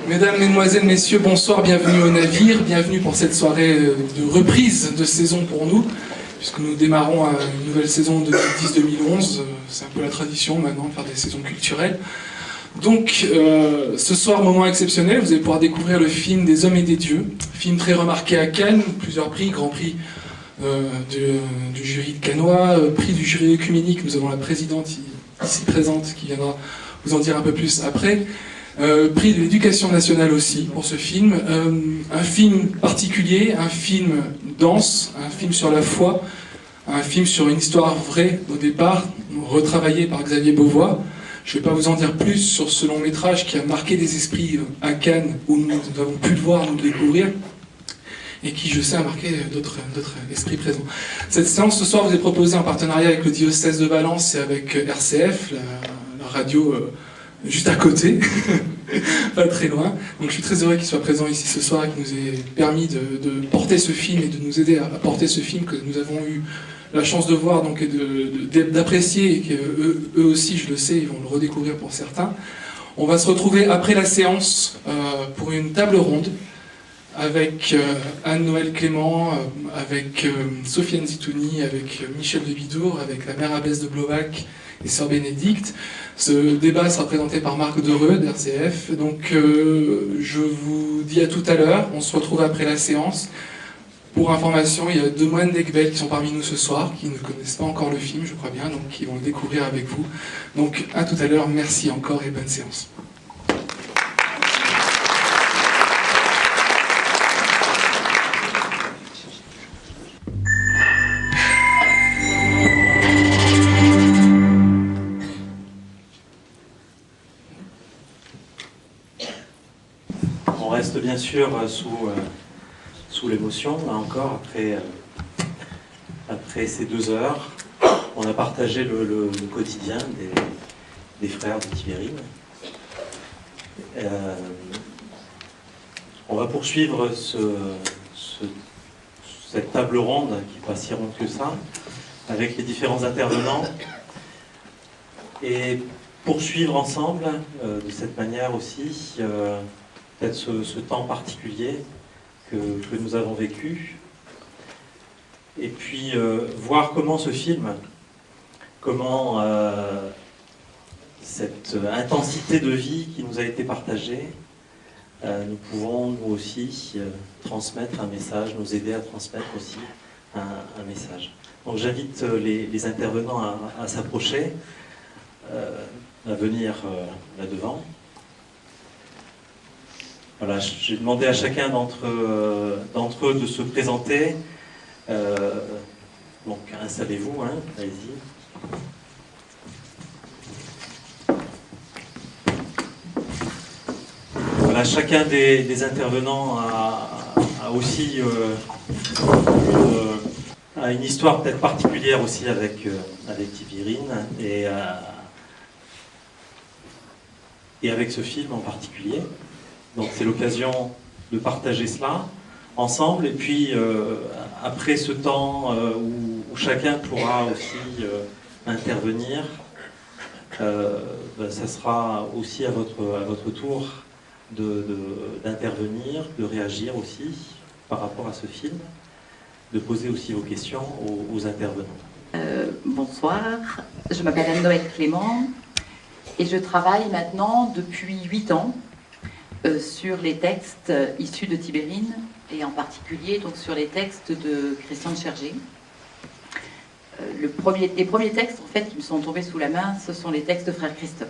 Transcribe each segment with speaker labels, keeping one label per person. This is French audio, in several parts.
Speaker 1: Mesdames, Mesdemoiselles, Messieurs, bonsoir, bienvenue au navire, bienvenue pour cette soirée de reprise de saison pour nous, puisque nous démarrons une nouvelle saison 2010-2011, c'est un peu la tradition maintenant de faire des saisons culturelles. Donc, ce soir, moment exceptionnel, vous allez pouvoir découvrir le film Des Hommes et des Dieux, film très remarqué à Cannes, plusieurs prix, grand prix du jury de Cannois, prix du jury œcuménique, nous avons la présidente ici présente qui viendra vous en dire un peu plus après. Prix de l'éducation nationale aussi pour ce film. Un film particulier, un film dense, un film sur la foi, un film sur une histoire vraie au départ, retravaillée par Xavier Beauvois. Je ne vais pas vous en dire plus sur ce long métrage qui a marqué des esprits à Cannes, où nous avons pu le voir, nous le découvrir, et qui, je sais, a marqué d'autres esprits présents. Cette séance ce soir vous est proposée en partenariat avec le diocèse de Valence et avec RCF, la radio juste à côté, pas très loin. Donc je suis très heureux qu'il soit présent ici ce soir et qu'il nous ait permis de porter ce film et de nous aider à porter ce film que nous avons eu la chance de voir donc, et d'apprécier, et qu'eux aussi, je le sais, ils vont le redécouvrir pour certains. On va se retrouver après la séance pour une table ronde avec Anne-Noël Clément, avec Sofiane Zitouni, avec Michel de Bidour, avec la mère abbesse de Blovac et sœur Bénédicte. Ce débat sera présenté par Marc Dereux d'RCF. Donc je vous dis à tout à l'heure, on se retrouve après la séance. Pour information, il y a 2 moines d'Aiguebel qui sont parmi nous ce soir, qui ne connaissent pas encore le film, je crois bien, donc qui vont le découvrir avec vous. Donc à tout à l'heure, merci encore et bonne séance.
Speaker 2: On reste bien sûr sous l'émotion, là encore, après ces 2 heures. On a partagé le quotidien des frères de Tibérine. On va poursuivre cette table ronde, qui n'est pas si ronde que ça, avec les différents intervenants, et poursuivre ensemble, de cette manière aussi, peut-être ce temps particulier que nous avons vécu, et puis voir comment ce film, comment cette intensité de vie qui nous a été partagée, nous pouvons nous aussi transmettre un message, nous aider à transmettre aussi un message. Donc j'invite les intervenants à s'approcher, à venir là devant. Voilà, j'ai demandé à chacun d'entre eux de se présenter. Donc installez-vous, hein, allez-y. Voilà, chacun des intervenants a aussi une histoire peut-être particulière aussi avec Tibérine et avec ce film en particulier. Donc c'est l'occasion de partager cela ensemble, et puis après ce temps où chacun pourra aussi intervenir, ça sera aussi à votre tour d'intervenir, de réagir aussi par rapport à ce film, de poser aussi vos questions aux intervenants.
Speaker 3: Bonsoir, je m'appelle Anne-Noël Clément et je travaille maintenant depuis 8 ans sur les textes issus de Tibérine, et en particulier donc, sur les textes de Christian de Chergé. Les premiers textes en fait, qui me sont tombés sous la main, ce sont les textes de Frère Christophe.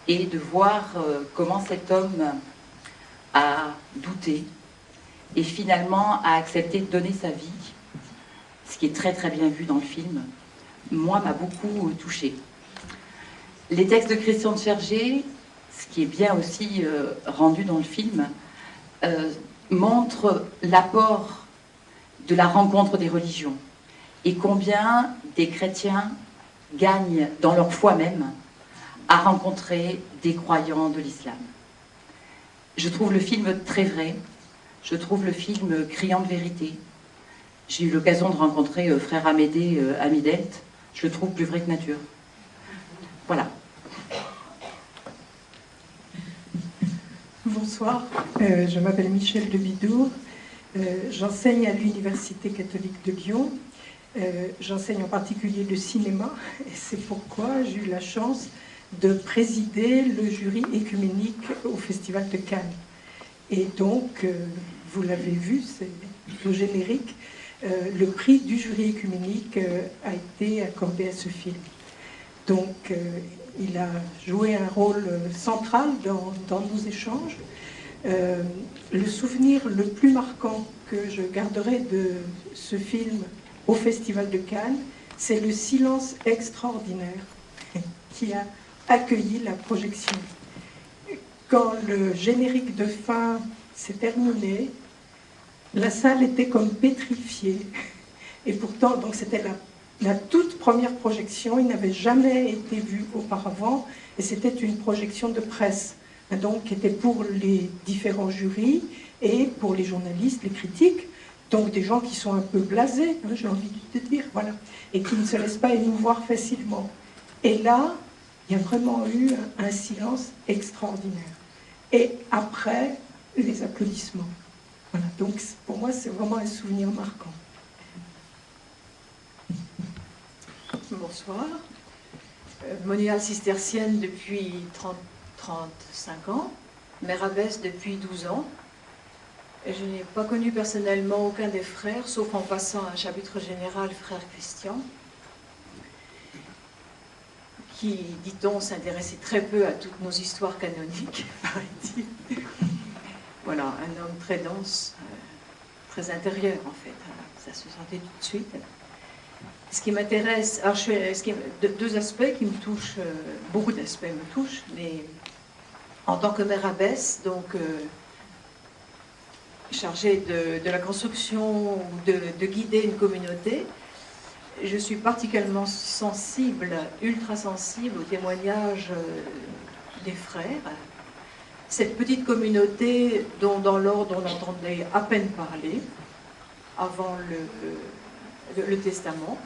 Speaker 3: Et de voir comment cet homme a douté et finalement a accepté de donner sa vie, ce qui est très très bien vu dans le film, moi m'a beaucoup touchée. Les textes de Christian de Chergé, ce qui est bien aussi rendu dans le film, montre l'apport de la rencontre des religions et combien des chrétiens gagnent dans leur foi même à rencontrer des croyants de l'islam. Je trouve le film très vrai, je trouve le film criant de vérité. J'ai eu l'occasion de rencontrer frère Amédée Amidelt, je le trouve plus vrai que nature. Voilà.
Speaker 4: Bonsoir, je m'appelle Michèle de Bidour, j'enseigne à l'Université catholique de Lyon, j'enseigne en particulier le cinéma et c'est pourquoi j'ai eu la chance de présider le jury écuménique au Festival de Cannes. Et donc, vous l'avez vu, c'est au générique, le prix du jury écuménique a été accordé à ce film. Donc, il a joué un rôle central dans nos échanges. Le souvenir le plus marquant que je garderai de ce film au Festival de Cannes, c'est le silence extraordinaire qui a accueilli la projection. Quand le générique de fin s'est terminé, la salle était comme pétrifiée. Et pourtant, donc c'était la toute première projection, il n'avait jamais été vu auparavant, et c'était une projection de presse, donc qui était pour les différents jurys et pour les journalistes, les critiques, donc des gens qui sont un peu blasés, hein, j'ai envie de te dire, voilà, et qui ne se laissent pas émouvoir facilement. Et là, il y a vraiment eu un silence extraordinaire. Et après, les applaudissements. Voilà, donc pour moi, c'est vraiment un souvenir marquant.
Speaker 5: Bonsoir. Moniale cistercienne depuis 35 ans, mère abbesse depuis 12 ans. Et je n'ai pas connu personnellement aucun des frères, sauf en passant un chapitre général, frère Christian, qui, dit-on, s'intéressait très peu à toutes nos histoires canoniques, paraît-il. Voilà, un homme très dense, très intérieur en fait, ça se sentait tout de suite. Ce qui m'intéresse, alors deux aspects qui me touchent, beaucoup d'aspects me touchent, mais en tant que mère abbesse, donc chargée de la construction, de guider une communauté, je suis particulièrement sensible, ultra sensible aux témoignages des frères. Cette petite communauté dont dans l'ordre on entendait à peine parler avant le testament.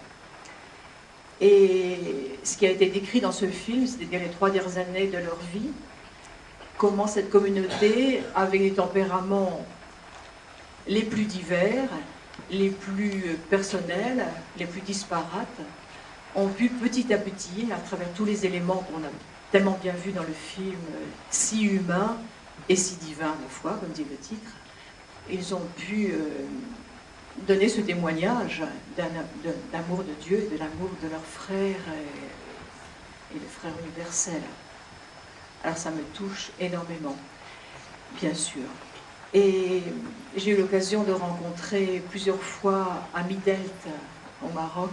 Speaker 5: Et ce qui a été décrit dans ce film, c'est-à-dire les 3 dernières années de leur vie, comment cette communauté, avec des tempéraments les plus divers, les plus personnels, les plus disparates, ont pu petit à petit, à travers tous les éléments qu'on a tellement bien vus dans le film, si humain et si divin à la fois, comme dit le titre, ils ont pu donner ce témoignage d'amour de Dieu et de l'amour de leurs frères et de frères universels. Alors ça me touche énormément, bien sûr. Et j'ai eu l'occasion de rencontrer plusieurs fois à Midelt, au Maroc,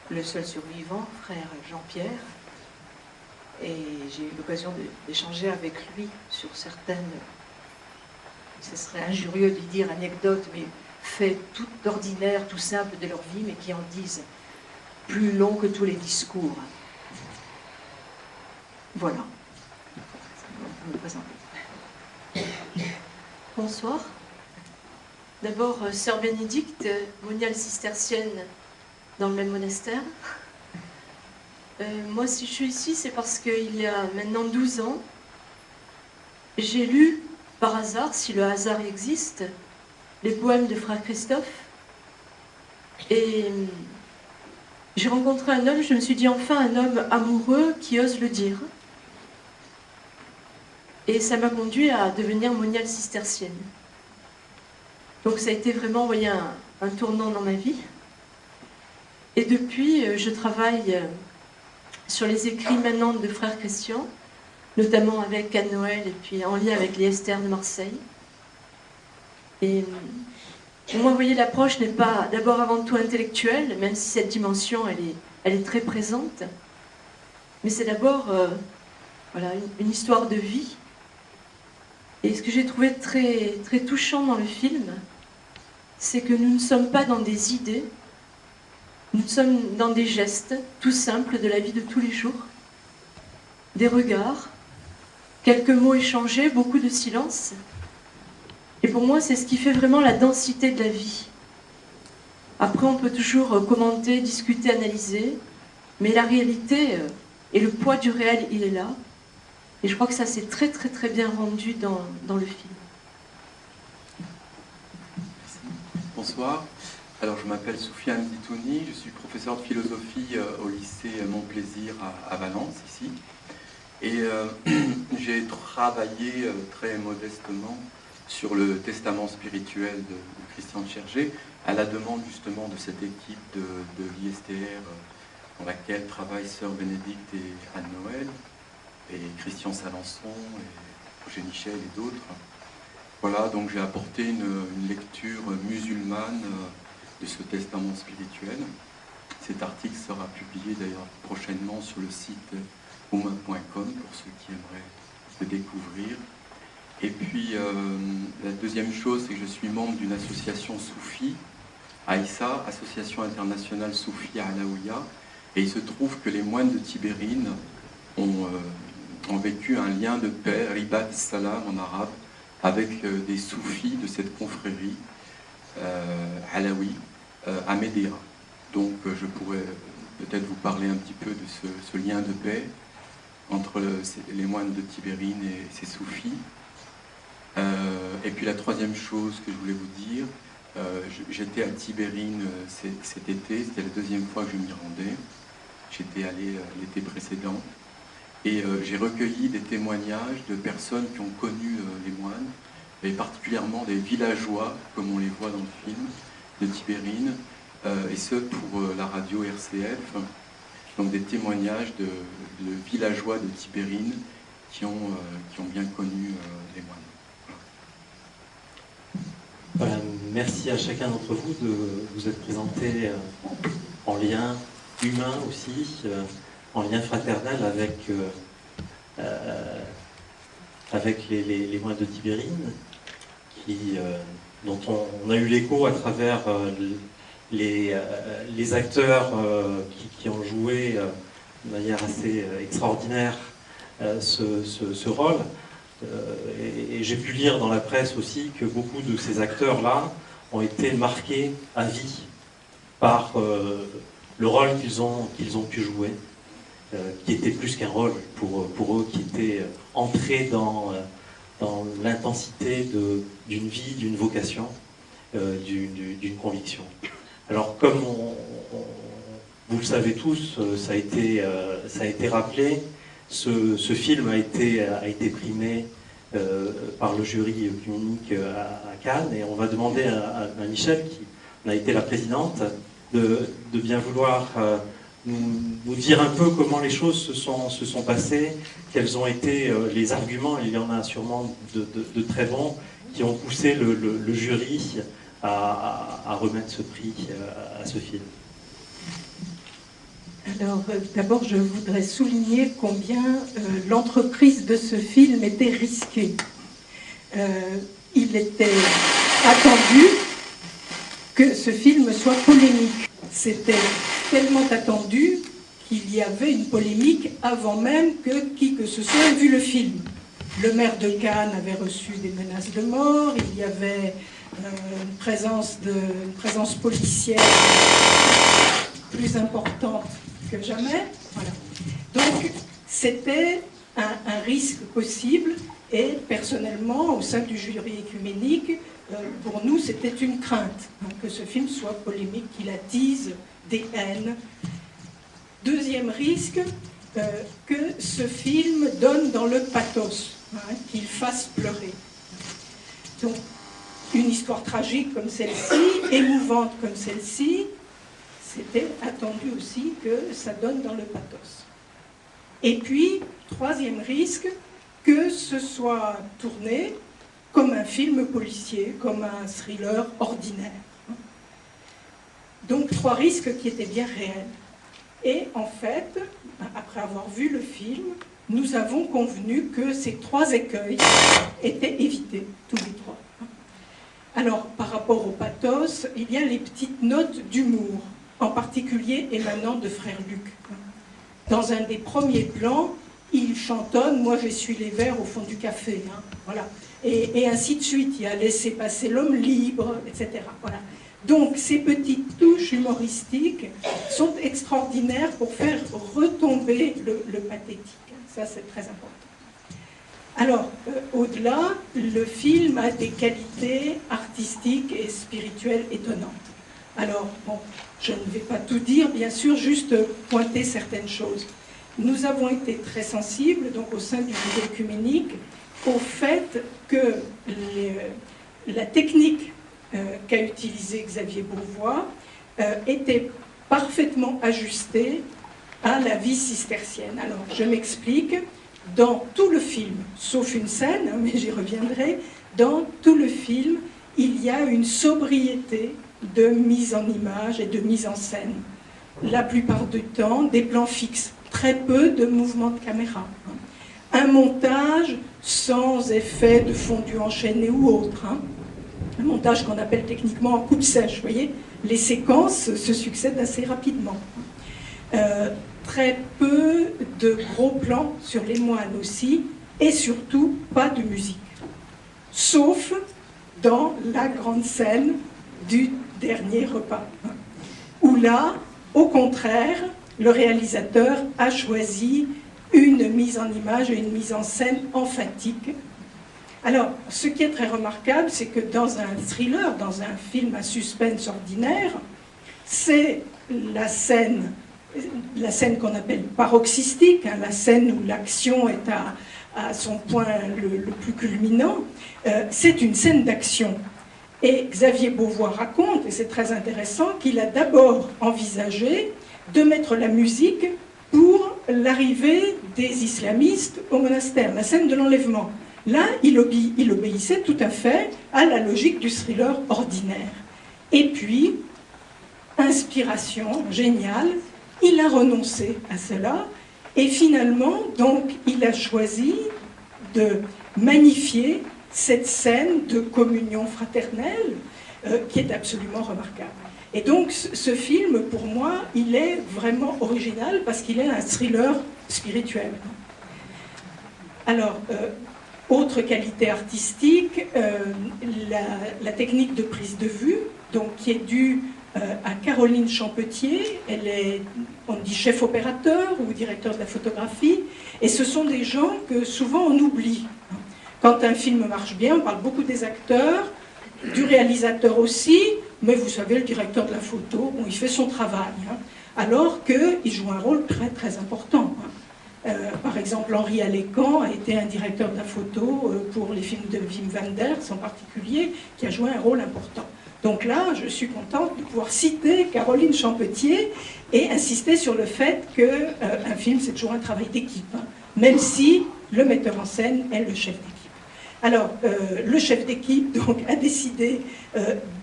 Speaker 5: le seul survivant, frère Jean-Pierre. Et j'ai eu l'occasion d'échanger avec lui sur certaines, ce serait injurieux de dire anecdotes, mais faits tout ordinaires, tout simples de leur vie, mais qui en disent plus long que tous les discours. Voilà. Je vais me présenter.
Speaker 6: Bonsoir. D'abord, sœur Bénédicte, moniale cistercienne dans le même monastère. Moi, si je suis ici, c'est parce qu'il y a maintenant 12 ans, j'ai lu, par hasard, si le hasard existe, les poèmes de frère Christophe. Et j'ai rencontré un homme, je me suis dit enfin un homme amoureux qui ose le dire. Et ça m'a conduit à devenir moniale cistercienne. Donc ça a été vraiment, vous voyez, un tournant dans ma vie. Et depuis, je travaille sur les écrits maintenant de frère Christian, notamment avec Anne Noël et puis en lien avec les Esther de Marseille. Et moi, vous voyez, l'approche n'est pas d'abord avant tout intellectuelle, même si cette dimension, elle est très présente. Mais c'est d'abord voilà, une histoire de vie. Et ce que j'ai trouvé très, très touchant dans le film, c'est que nous ne sommes pas dans des idées, nous sommes dans des gestes tout simples de la vie de tous les jours, des regards, quelques mots échangés, beaucoup de silence. Et pour moi, c'est ce qui fait vraiment la densité de la vie. Après, on peut toujours commenter, discuter, analyser, mais la réalité et le poids du réel, il est là. Et je crois que ça s'est très très très bien rendu dans le film.
Speaker 7: Bonsoir. Alors, je m'appelle Soufiane Ditouni, je suis professeur de philosophie au lycée Mon-Plaisir à Valence, ici. Et j'ai travaillé très modestement sur le testament spirituel de Christian Tchergé, à la demande justement de cette équipe de l'ISTR dans laquelle travaillent Sœur Bénédicte et Anne-Noël, et Christian Salençon, et Roger Michel et d'autres. Voilà, donc j'ai apporté une lecture musulmane de ce testament spirituel. Cet article sera publié d'ailleurs prochainement sur le site ouma.com pour ceux qui aimeraient le découvrir. Et puis la deuxième chose, c'est que je suis membre d'une association soufie, Aïssa, Association internationale soufie Alaouia, et il se trouve que les moines de Tibérine ont vécu un lien de paix, ribat salam en arabe, avec des soufis de cette confrérie alaoui à Médéra. Donc je pourrais peut-être vous parler un petit peu de ce lien de paix entre les moines de Tibérine et ces soufis. Et puis la troisième chose que je voulais vous dire, j'étais à Tibérine cet été, c'était la deuxième fois que je m'y rendais. J'étais allé l'été précédent. Et j'ai recueilli des témoignages de personnes qui ont connu les moines, et particulièrement des villageois, comme on les voit dans le film, de Tibérine, et ce pour la radio RCF. Donc des témoignages de villageois de Tibérine qui ont bien connu les moines.
Speaker 2: Voilà, merci à chacun d'entre vous de vous être présenté en lien humain aussi, en lien fraternel avec les moines de Tibérine, dont on a eu l'écho à travers les acteurs qui ont joué de manière assez extraordinaire ce rôle. Et j'ai pu lire dans la presse aussi que beaucoup de ces acteurs-là ont été marqués à vie par le rôle qu'ils ont pu jouer, qui était plus qu'un rôle pour eux, qui était entré dans l'intensité d'une vie, d'une vocation, d'une conviction. Alors comme vous le savez tous, ça a été rappelé, ce film a été primé par le jury œcuménique à Cannes, et on va demander à Michel, qui en a été la présidente, de bien vouloir nous dire un peu comment les choses se sont passées, quels ont été les arguments, il y en a sûrement de très bons, qui ont poussé le jury à remettre ce prix à ce film.
Speaker 4: Alors, d'abord, je voudrais souligner combien l'entreprise de ce film était risquée. Il était attendu que ce film soit polémique. C'était tellement attendu qu'il y avait une polémique avant même que qui que ce soit ait vu le film. Le maire de Cannes avait reçu des menaces de mort, il y avait une présence policière plus importante que jamais. Voilà. Donc, c'était un risque possible, et personnellement, au sein du jury œcuménique, pour nous, c'était une crainte, hein, que ce film soit polémique, qu'il attise des haines. Deuxième risque, que ce film donne dans le pathos, hein, qu'il fasse pleurer. Donc, une histoire tragique comme celle-ci, émouvante comme celle-ci, c'était attendu aussi que ça donne dans le pathos. Et puis, troisième risque, que ce soit tourné comme un film policier, comme un thriller ordinaire. Donc, trois risques qui étaient bien réels. Et en fait, après avoir vu le film, nous avons convenu que ces trois écueils étaient évités, tous les trois. Alors, par rapport au pathos, il y a les petites notes d'humour, en particulier émanant de Frère Luc. Dans un des premiers plans, il chantonne « Moi j'essuie les verres au fond du café ». Hein, voilà. Et ainsi de suite, il a laissé passer l'homme libre, etc. Voilà. Donc ces petites touches humoristiques sont extraordinaires pour faire retomber le pathétique. Ça, c'est très important. Alors, au-delà, le film a des qualités artistiques et spirituelles étonnantes. Alors, bon, je ne vais pas tout dire, bien sûr, juste pointer certaines choses. Nous avons été très sensibles, donc au sein du jury œcuménique, au fait que la technique qu'a utilisée Xavier Beauvois était parfaitement ajustée à la vie cistercienne. Alors, je m'explique. Dans tout le film, sauf une scène, hein, mais j'y reviendrai, dans tout le film, il y a une sobriété de mise en image et de mise en scène. La plupart du temps, des plans fixes, très peu de mouvements de caméra. Un montage sans effet de fondu enchaîné ou autre. Hein. Un montage qu'on appelle techniquement en coupe sèche, vous voyez. Les séquences se succèdent assez rapidement. Très peu de gros plans sur les moines aussi, et surtout pas de musique. Sauf dans la grande scène du dernier repas, où là, au contraire, le réalisateur a choisi une mise en image et une mise en scène emphatique. Alors, ce qui est très remarquable, c'est que dans un thriller, dans un film à suspense ordinaire, c'est la scène qu'on appelle paroxystique, hein, la scène où l'action est à son point le plus culminant, c'est une scène d'action. Et Xavier Beauvois raconte, et c'est très intéressant, qu'il a d'abord envisagé de mettre la musique pour l'arrivée des islamistes au monastère, la scène de l'enlèvement. Là, il obéissait tout à fait à la logique du thriller ordinaire. Et puis, inspiration géniale, il a renoncé à cela et finalement, donc, il a choisi de magnifier cette scène de communion fraternelle qui est absolument remarquable. Et donc, ce film, pour moi, il est vraiment original parce qu'il est un thriller spirituel. Alors, autre qualité artistique, la technique de prise de vue, donc, qui est due à Caroline Champetier. Elle est, on dit, chef opérateur ou directeur de la photographie, et ce sont des gens que souvent on oublie. Quand un film marche bien, on parle beaucoup des acteurs, du réalisateur aussi, mais vous savez, le directeur de la photo, bon, il fait son travail, hein, alors qu'il joue un rôle très très important. Par exemple, Henri Alécan a été un directeur de la photo pour les films de Wim Wenders en particulier, qui a joué un rôle important. Donc là, je suis contente de pouvoir citer Caroline Champetier et insister sur le fait qu'un film, c'est toujours un travail d'équipe, hein, même si le metteur en scène est le chef d'équipe. Alors, le chef d'équipe donc, a décidé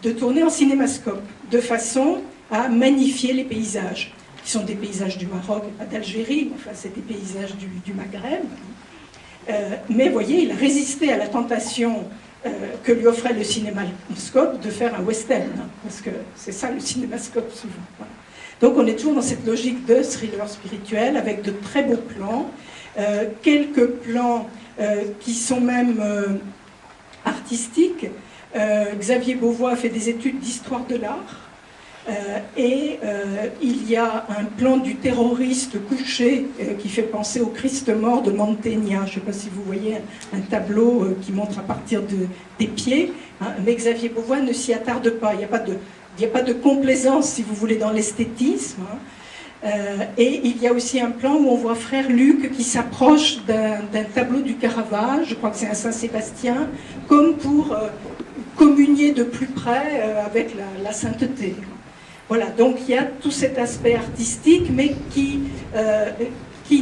Speaker 4: de tourner en cinémascope, de façon à magnifier les paysages, qui sont des paysages du Maroc et pas d'Algérie, mais enfin, c'est des paysages du Maghreb. Mais vous voyez, il a résisté à la tentation que lui offrait le cinémascope de faire un western, hein, parce que c'est ça le cinémascope souvent. Voilà. Donc on est toujours dans cette logique de thriller spirituel avec de très beaux plans, quelques plans qui sont même artistiques. Xavier Beauvois a fait des études d'histoire de l'art et il y a un plan du terroriste couché qui fait penser au Christ mort de Mantegna. Je ne sais pas si vous voyez un tableau qui montre à partir des pieds, hein, mais Xavier Beauvois ne s'y attarde pas. Il n'y a pas de complaisance, si vous voulez, dans l'esthétisme. Hein. Et il y a aussi un plan où on voit Frère Luc qui s'approche d'un tableau du Caravage, je crois que c'est un Saint-Sébastien, comme pour communier de plus près avec la sainteté. Voilà, donc il y a tout cet aspect artistique, mais qui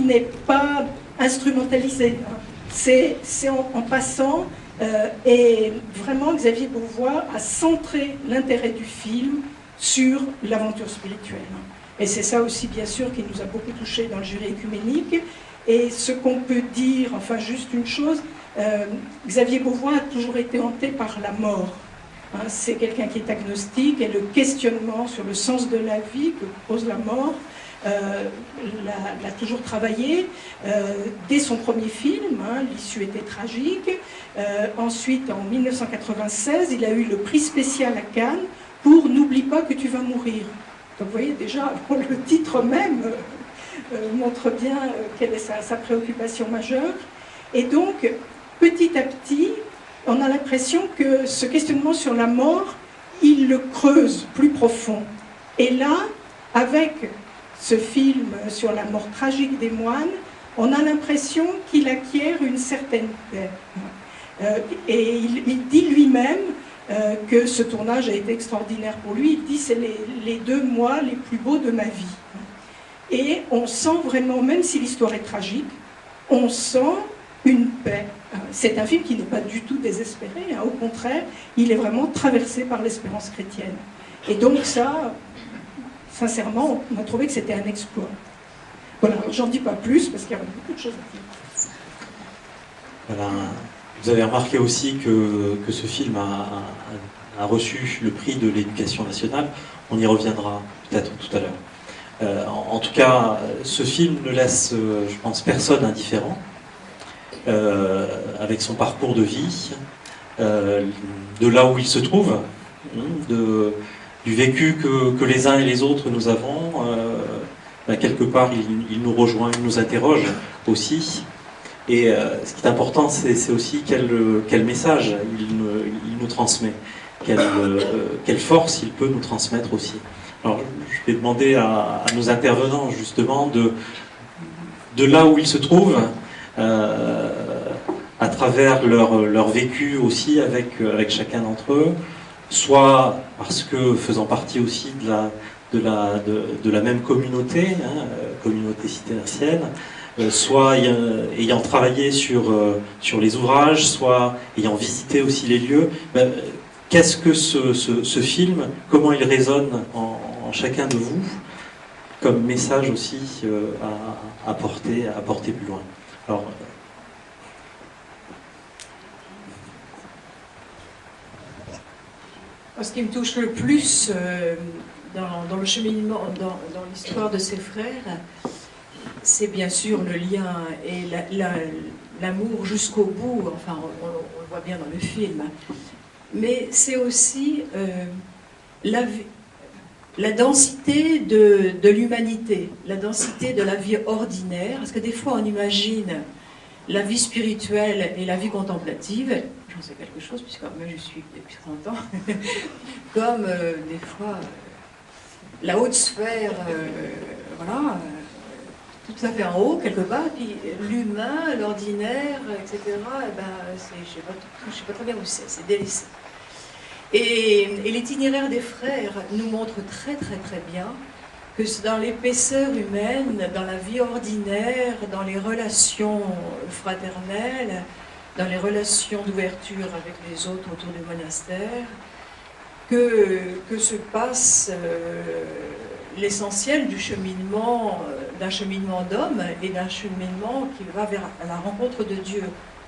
Speaker 4: n'est pas instrumentalisé. C'est en passant, et vraiment Xavier Beauvois a centré l'intérêt du film sur l'aventure spirituelle. Et c'est ça aussi, bien sûr, qui nous a beaucoup touchés dans le jury œcuménique. Et ce qu'on peut dire, enfin juste une chose, Xavier Beauvois a toujours été hanté par la mort. Hein, c'est quelqu'un qui est agnostique et le questionnement sur le sens de la vie que pose la mort l'a toujours travaillé. Dès son premier film, hein, l'issue était tragique. Ensuite, en 1996, il a eu le prix spécial à Cannes pour « N'oublie pas que tu vas mourir ». Donc vous voyez déjà, le titre même montre bien quelle est sa préoccupation majeure. Et donc, petit à petit, on a l'impression que ce questionnement sur la mort, il le creuse plus profond. Et là, avec ce film sur la mort tragique des moines, on a l'impression qu'il acquiert une certaine paix. Et il dit lui-même que ce tournage a été extraordinaire pour lui. Il dit c'est les 2 mois les plus beaux de ma vie. Et on sent vraiment, même si l'histoire est tragique, on sent une paix. C'est un film qui n'est pas du tout désespéré, hein. Au contraire, il est vraiment traversé par l'espérance chrétienne. Et donc ça, sincèrement, on a trouvé que c'était un exploit. Voilà, j'en dis pas plus parce qu'il y a beaucoup de choses à dire.
Speaker 2: Voilà. Vous avez remarqué aussi que ce film a reçu le prix de l'éducation nationale. On y reviendra peut-être tout à l'heure. En tout cas, ce film ne laisse, je pense, personne indifférent avec son parcours de vie, de là où il se trouve, du vécu que les uns et les autres nous avons. Quelque part, il nous rejoint, il nous interroge aussi. Et ce qui est important, c'est aussi quel message il nous transmet, quelle force il peut nous transmettre aussi. Alors, je vais demander à nos intervenants, justement, de là où ils se trouvent, à travers leur vécu aussi avec chacun d'entre eux, soit parce que faisant partie aussi de la même communauté, communauté cistercienne, soit ayant travaillé sur les ouvrages, soit ayant visité aussi les lieux. Qu'est-ce que ce film, comment il résonne en chacun de vous, comme message aussi à porter plus loin. Alors,
Speaker 5: ce qui me touche le plus dans le cheminement, dans l'histoire de ces frères, c'est bien sûr le lien et l'amour jusqu'au bout, enfin on le voit bien dans le film, mais c'est aussi la densité de l'humanité, la densité de la vie ordinaire, parce que des fois on imagine la vie spirituelle et la vie contemplative, j'en sais quelque chose puisque moi je suis depuis 30 ans, comme des fois la haute sphère, voilà, tout à fait en haut, quelque part, puis l'humain, l'ordinaire, etc., je ne sais pas très bien où c'est délaissé. Et l'itinéraire des frères nous montre très très très bien que c'est dans l'épaisseur humaine, dans la vie ordinaire, dans les relations fraternelles, dans les relations d'ouverture avec les autres autour du monastère, que se passe l'essentiel du cheminement, d'un cheminement d'homme et d'un cheminement qui va vers la rencontre de Dieu.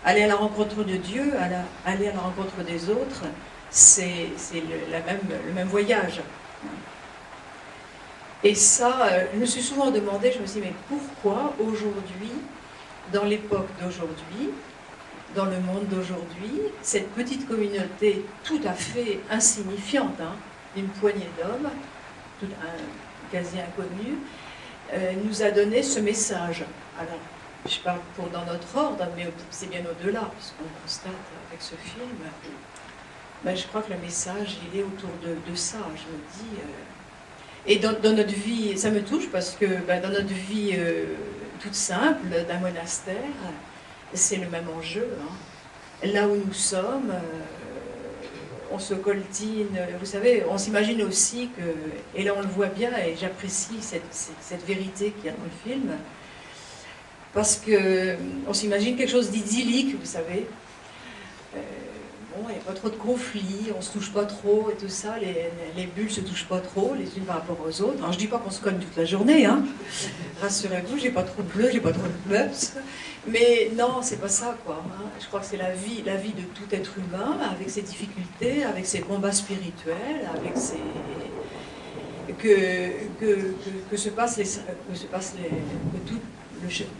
Speaker 5: Aller à la rencontre de Dieu, aller à la rencontre des autres, c'est le même voyage. Et ça, je me suis souvent demandé, je me suis dit, mais pourquoi aujourd'hui, dans l'époque d'aujourd'hui, dans le monde d'aujourd'hui, cette petite communauté tout à fait insignifiante, d'une poignée d'hommes, quasi inconnus, nous a donné ce message. Alors, je parle dans notre ordre, mais c'est bien au-delà, puisqu'on constate avec ce film. Je crois que le message, il est autour de ça, je me dis. Et dans notre vie, ça me touche parce que dans notre vie toute simple d'un monastère, c'est le même enjeu. Là où nous sommes, on se coltine, vous savez, on s'imagine aussi que, et là on le voit bien, et j'apprécie cette vérité qu'il y a dans le film, parce qu'on s'imagine quelque chose d'idyllique, vous savez. Il n'y a pas trop de conflits, on ne se touche pas trop et tout ça, les bulles ne se touchent pas trop les unes par rapport aux autres. Alors je ne dis pas qu'on se cogne toute la journée, rassurez-vous, j'ai pas trop de bleu, j'ai pas trop de meufs, mais non, c'est pas ça quoi. Je crois que c'est la vie de tout être humain, avec ses difficultés, avec ses combats spirituels, avec ses...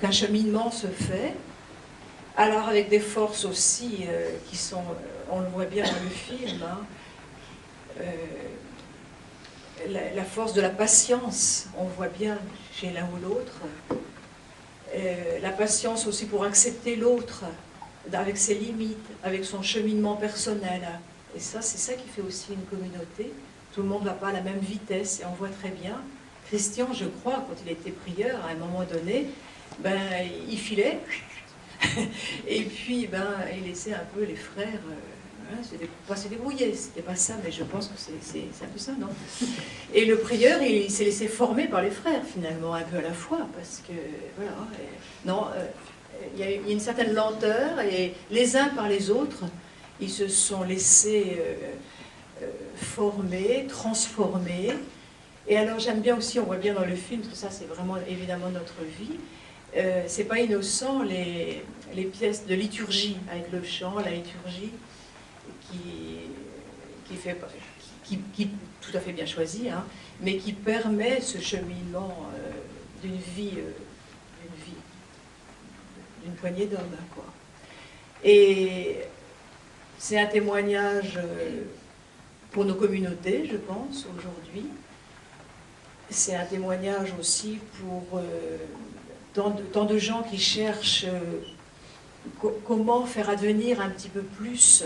Speaker 5: qu'un cheminement se fait. Alors avec des forces aussi qui sont, on le voit bien dans le film, la force de la patience, on voit bien chez l'un ou l'autre, la patience aussi pour accepter l'autre, avec ses limites, avec son cheminement personnel. Et ça, c'est ça qui fait aussi une communauté. Tout le monde ne va pas à la même vitesse, et on voit très bien. Christian, je crois, quand il était prieur, à un moment donné, ben, il filait, et puis ben, il laissait un peu les frères pas se débrouiller. C'était pas ça, mais je pense que c'est un peu ça, non? Et le prieur, il s'est laissé former par les frères, finalement, un peu à la fois, parce que, voilà, non, il y a une certaine lenteur, et les uns par les autres, ils se sont laissés former, transformer. Et alors j'aime bien aussi, on voit bien dans le film, parce que ça c'est vraiment évidemment notre vie, c'est pas innocent les pièces de liturgie, avec le chant, la liturgie, qui tout à fait bien choisi, hein, mais qui permet ce cheminement d'une poignée d'hommes, quoi. Et c'est un témoignage pour nos communautés, je pense, aujourd'hui. C'est un témoignage aussi pour tant de gens qui cherchent comment faire advenir un petit peu plus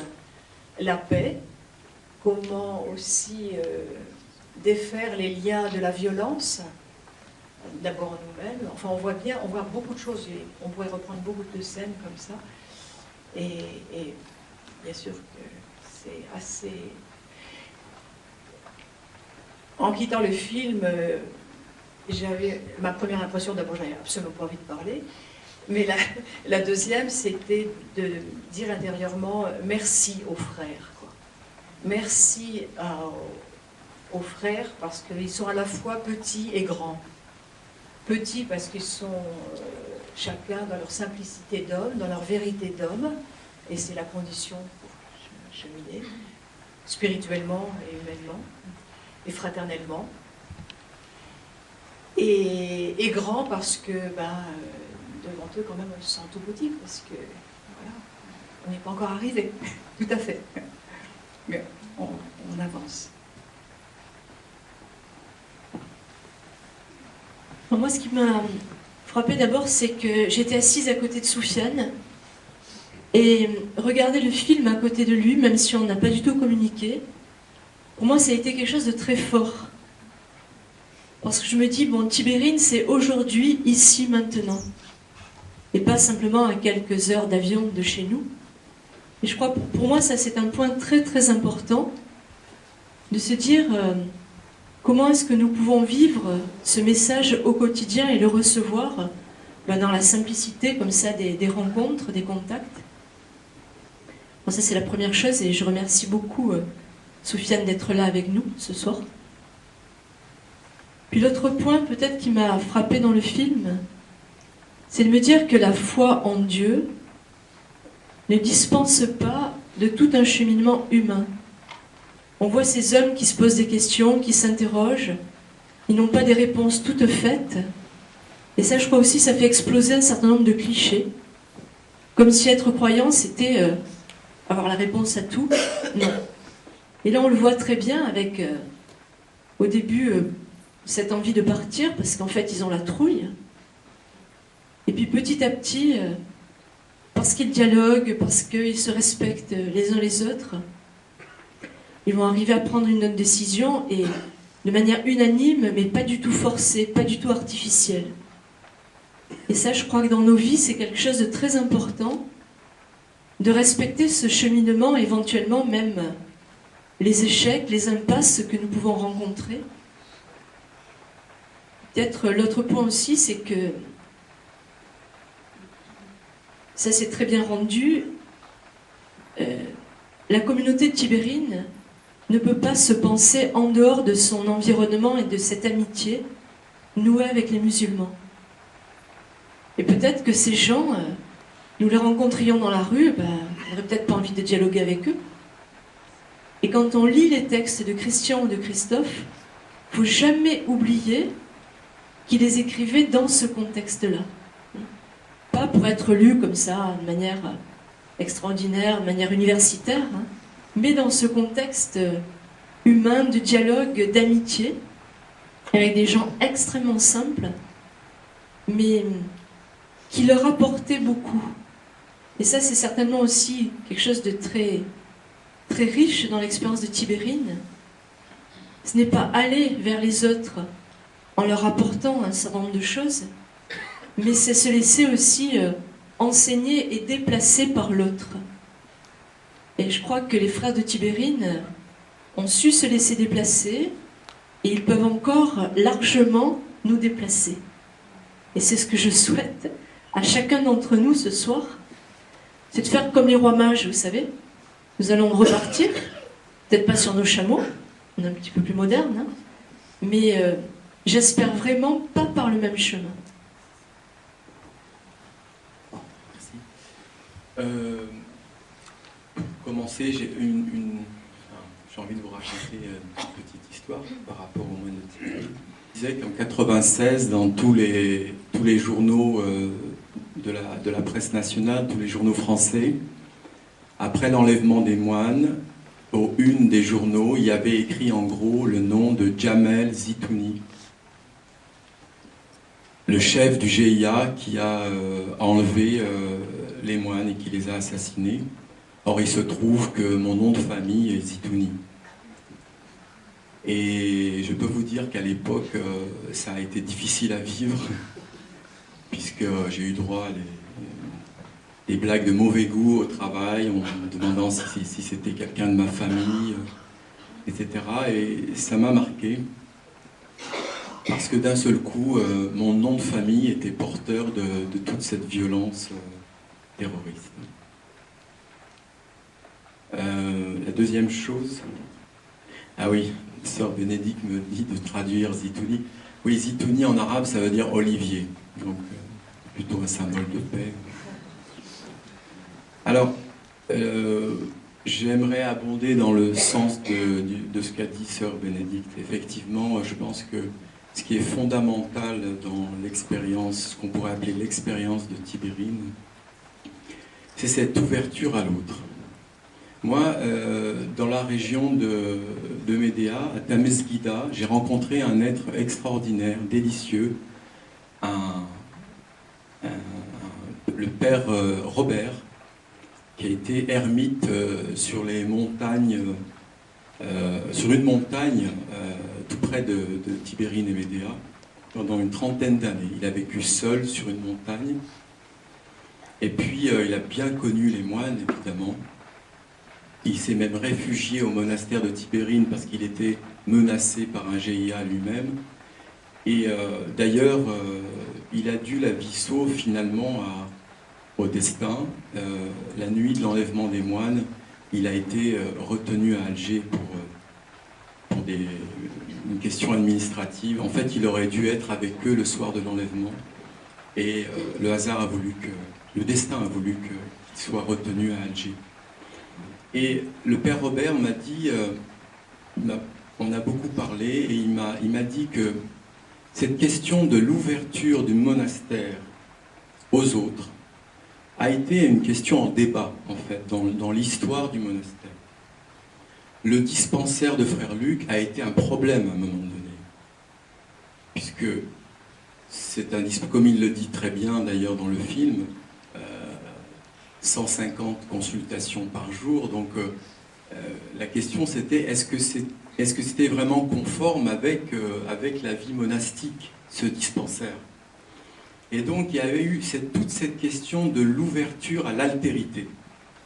Speaker 5: la paix, comment aussi défaire les liens de la violence, d'abord en nous-mêmes. Enfin, on voit beaucoup de choses, et on pourrait reprendre beaucoup de scènes comme ça. Et bien sûr que c'est assez... En quittant le film, j'avais ma première impression, d'abord j'avais absolument pas envie de parler, mais la deuxième c'était de dire intérieurement merci aux frères, quoi. Merci aux frères parce qu'ils sont à la fois petits et grands. Petits parce qu'ils sont chacun dans leur simplicité d'homme, dans leur vérité d'homme, et c'est la condition pour cheminer spirituellement et humainement et fraternellement, et grand parce que devant eux quand même on se sent tout petit, parce que voilà, on n'est pas encore arrivé, tout à fait, mais on avance.
Speaker 6: Moi, ce qui m'a frappé d'abord, c'est que j'étais assise à côté de Soufiane, et regarder le film à côté de lui, même si on n'a pas du tout communiqué, pour moi, ça a été quelque chose de très fort. Parce que je me dis, bon, Tibérine, c'est aujourd'hui, ici, maintenant. Et pas simplement à quelques heures d'avion de chez nous. Et je crois, pour moi, ça, c'est un point très, très important, de se dire comment est-ce que nous pouvons vivre ce message au quotidien et le recevoir dans la simplicité, comme ça, des rencontres, des contacts. Bon, ça, c'est la première chose, et je remercie beaucoup Soufiane d'être là avec nous ce soir. Puis l'autre point peut-être qui m'a frappé dans le film, c'est de me dire que la foi en Dieu ne dispense pas de tout un cheminement humain. On voit ces hommes qui se posent des questions, qui s'interrogent, ils n'ont pas des réponses toutes faites, et ça je crois aussi ça fait exploser un certain nombre de clichés, comme si être croyant c'était avoir la réponse à tout. Non. Et là, on le voit très bien avec, au début, cette envie de partir, parce qu'en fait, ils ont la trouille. Et puis, petit à petit, parce qu'ils dialoguent, parce qu'ils se respectent les uns les autres, ils vont arriver à prendre une autre décision, et de manière unanime, mais pas du tout forcée, pas du tout artificielle. Et ça, je crois que dans nos vies, c'est quelque chose de très important, de respecter ce cheminement, éventuellement même les échecs, les impasses que nous pouvons rencontrer. Peut-être l'autre point aussi, c'est que ça s'est très bien rendu. La communauté de Tibérine ne peut pas se penser en dehors de son environnement et de cette amitié nouée avec les musulmans. Et peut-être que ces gens, nous les rencontrions dans la rue, on n'aurait peut-être pas envie de dialoguer avec eux. Et quand on lit les textes de Christian ou de Christophe, il ne faut jamais oublier qu'ils les écrivaient dans ce contexte-là. Pas pour être lus comme ça, de manière extraordinaire, de manière universitaire, mais dans ce contexte humain, de dialogue, d'amitié, avec des gens extrêmement simples, mais qui leur apportaient beaucoup. Et ça, c'est certainement aussi quelque chose de très, très riche dans l'expérience de Tibérine. Ce n'est pas aller vers les autres en leur apportant un certain nombre de choses, mais c'est se laisser aussi enseigner et déplacer par l'autre. Et je crois que les frères de Tibérine ont su se laisser déplacer, et ils peuvent encore largement nous déplacer. Et c'est ce que je souhaite à chacun d'entre nous ce soir, c'est de faire comme les rois mages, vous savez. Nous allons repartir, peut-être pas sur nos chameaux, on est un petit peu plus moderne, hein, mais j'espère vraiment pas par le même chemin.
Speaker 7: Merci. Pour commencer, j'ai envie de vous raconter une petite histoire par rapport au moine de Tibérine. Je disais qu'en 96, dans tous les journaux de la presse nationale, tous les journaux français, après l'enlèvement des moines, aux unes des journaux, il y avait écrit en gros le nom de Jamel Zitouni, le chef du GIA qui a enlevé les moines et qui les a assassinés. Or, il se trouve que mon nom de famille est Zitouni. Et je peux vous dire qu'à l'époque, ça a été difficile à vivre, puisque j'ai eu droit à des blagues de mauvais goût au travail, en me demandant si c'était quelqu'un de ma famille, etc. Et ça m'a marqué, parce que d'un seul coup, mon nom de famille était porteur de toute cette violence terroriste. La deuxième chose... Ah oui, sœur Bénédicte me dit de traduire Zitouni. Oui, Zitouni en arabe, ça veut dire olivier. Donc, plutôt un symbole de paix. Alors, j'aimerais abonder dans le sens de ce qu'a dit sœur Bénédicte. Effectivement, je pense que ce qui est fondamental dans l'expérience, ce qu'on pourrait appeler l'expérience de Tibérine, c'est cette ouverture à l'autre. Moi, dans la région de Médéa, à Tamesguida, j'ai rencontré un être extraordinaire, délicieux, le père Robert, qui a été ermite sur les montagnes, sur une montagne tout près de Tibérine et Médéa, pendant une trentaine d'années. Il a vécu seul sur une montagne, et puis il a bien connu les moines, évidemment. Il s'est même réfugié au monastère de Tibérine parce qu'il était menacé par un GIA lui-même. Et d'ailleurs, il a dû la vie sauve finalement au destin. La nuit de l'enlèvement des moines, il a été retenu à Alger pour une question administrative. En fait, il aurait dû être avec eux le soir de l'enlèvement. Et le destin a voulu qu'il soit retenu à Alger. Et le père Robert m'a dit, on a beaucoup parlé, et il m'a dit que cette question de l'ouverture du monastère aux autres a été une question en débat, en fait, dans l'histoire du monastère. Le dispensaire de Frère Luc a été un problème à un moment donné, puisque c'est un comme il le dit très bien d'ailleurs dans le film, 150 consultations par jour, donc la question c'était est-ce que c'était vraiment conforme avec la vie monastique, ce dispensaire? Et donc il y avait eu toute cette question de l'ouverture à l'altérité,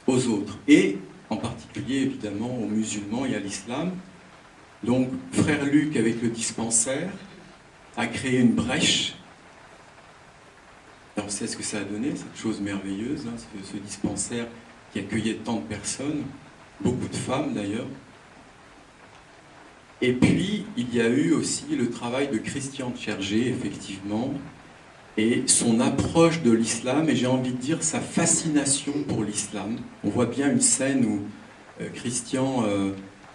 Speaker 7: aux autres, et en particulier évidemment aux musulmans et à l'islam. Donc Frère Luc avec le dispensaire a créé une brèche. Alors, on sait ce que ça a donné, cette chose merveilleuse, hein, ce dispensaire qui accueillait tant de personnes, beaucoup de femmes d'ailleurs. Et puis, il y a eu aussi le travail de Christian Tchergé, effectivement, et son approche de l'islam, et j'ai envie de dire sa fascination pour l'islam. On voit bien une scène où Christian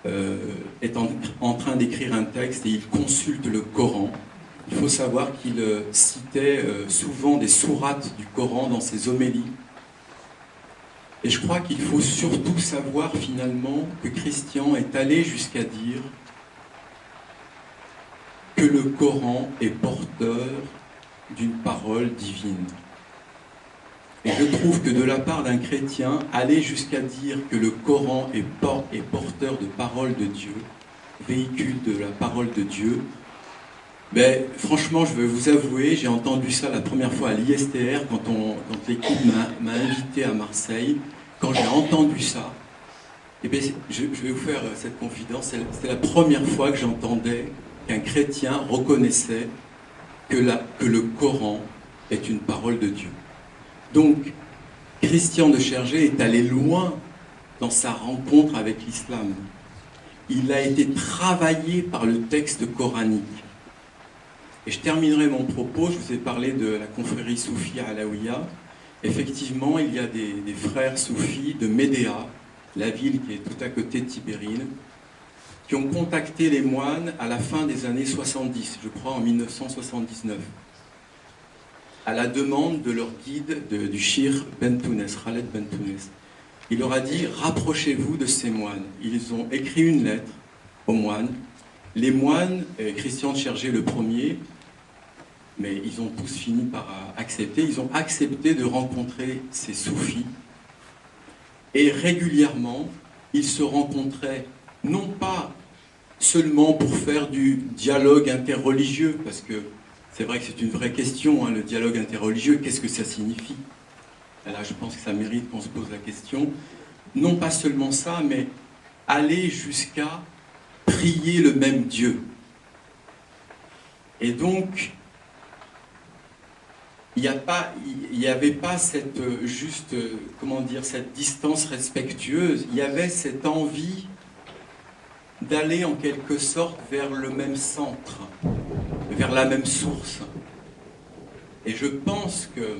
Speaker 7: est en train d'écrire un texte et il consulte le Coran. Il faut savoir qu'il citait souvent des sourates du Coran dans ses homélies. Et je crois qu'il faut surtout savoir finalement que Christian est allé jusqu'à dire que le Coran est porteur d'une parole divine. Et je trouve que de la part d'un chrétien, aller jusqu'à dire que le Coran est porteur de parole de Dieu, véhicule de la parole de Dieu, ben, franchement, je vais vous avouer, j'ai entendu ça la première fois à l'ISTR quand l'équipe m'a invité à Marseille. Quand j'ai entendu ça, eh bien, je vais vous faire cette confidence, c'était la première fois que j'entendais qu'un chrétien reconnaissait que le Coran est une parole de Dieu. Donc, Christian de Chergé est allé loin dans sa rencontre avec l'islam. Il a été travaillé par le texte coranique. Et je terminerai mon propos, je vous ai parlé de la confrérie soufie Alaouia. Effectivement, il y a des frères soufis de Médéa, la ville qui est tout à côté de Tibérine, qui ont contacté les moines à la fin des années 70, je crois en 1979, à la demande de leur guide du Shir Bentounes, Khaled Bentounes. Il leur a dit « Rapprochez-vous de ces moines ». Ils ont écrit une lettre aux moines. Les moines, Christian de Chergé le premier, mais ils ont tous fini par accepter, ils ont accepté de rencontrer ces soufis. Et régulièrement, ils se rencontraient, non pas seulement pour faire du dialogue interreligieux, parce que c'est vrai que c'est une vraie question, hein, le dialogue interreligieux, qu'est-ce que ça signifie? Là, je pense que ça mérite qu'on se pose la question. Non pas seulement ça, mais aller jusqu'à prier le même Dieu. Et donc, il n'y avait pas cette cette distance respectueuse, il y avait cette envie d'aller en quelque sorte vers le même centre, vers la même source. Et je pense que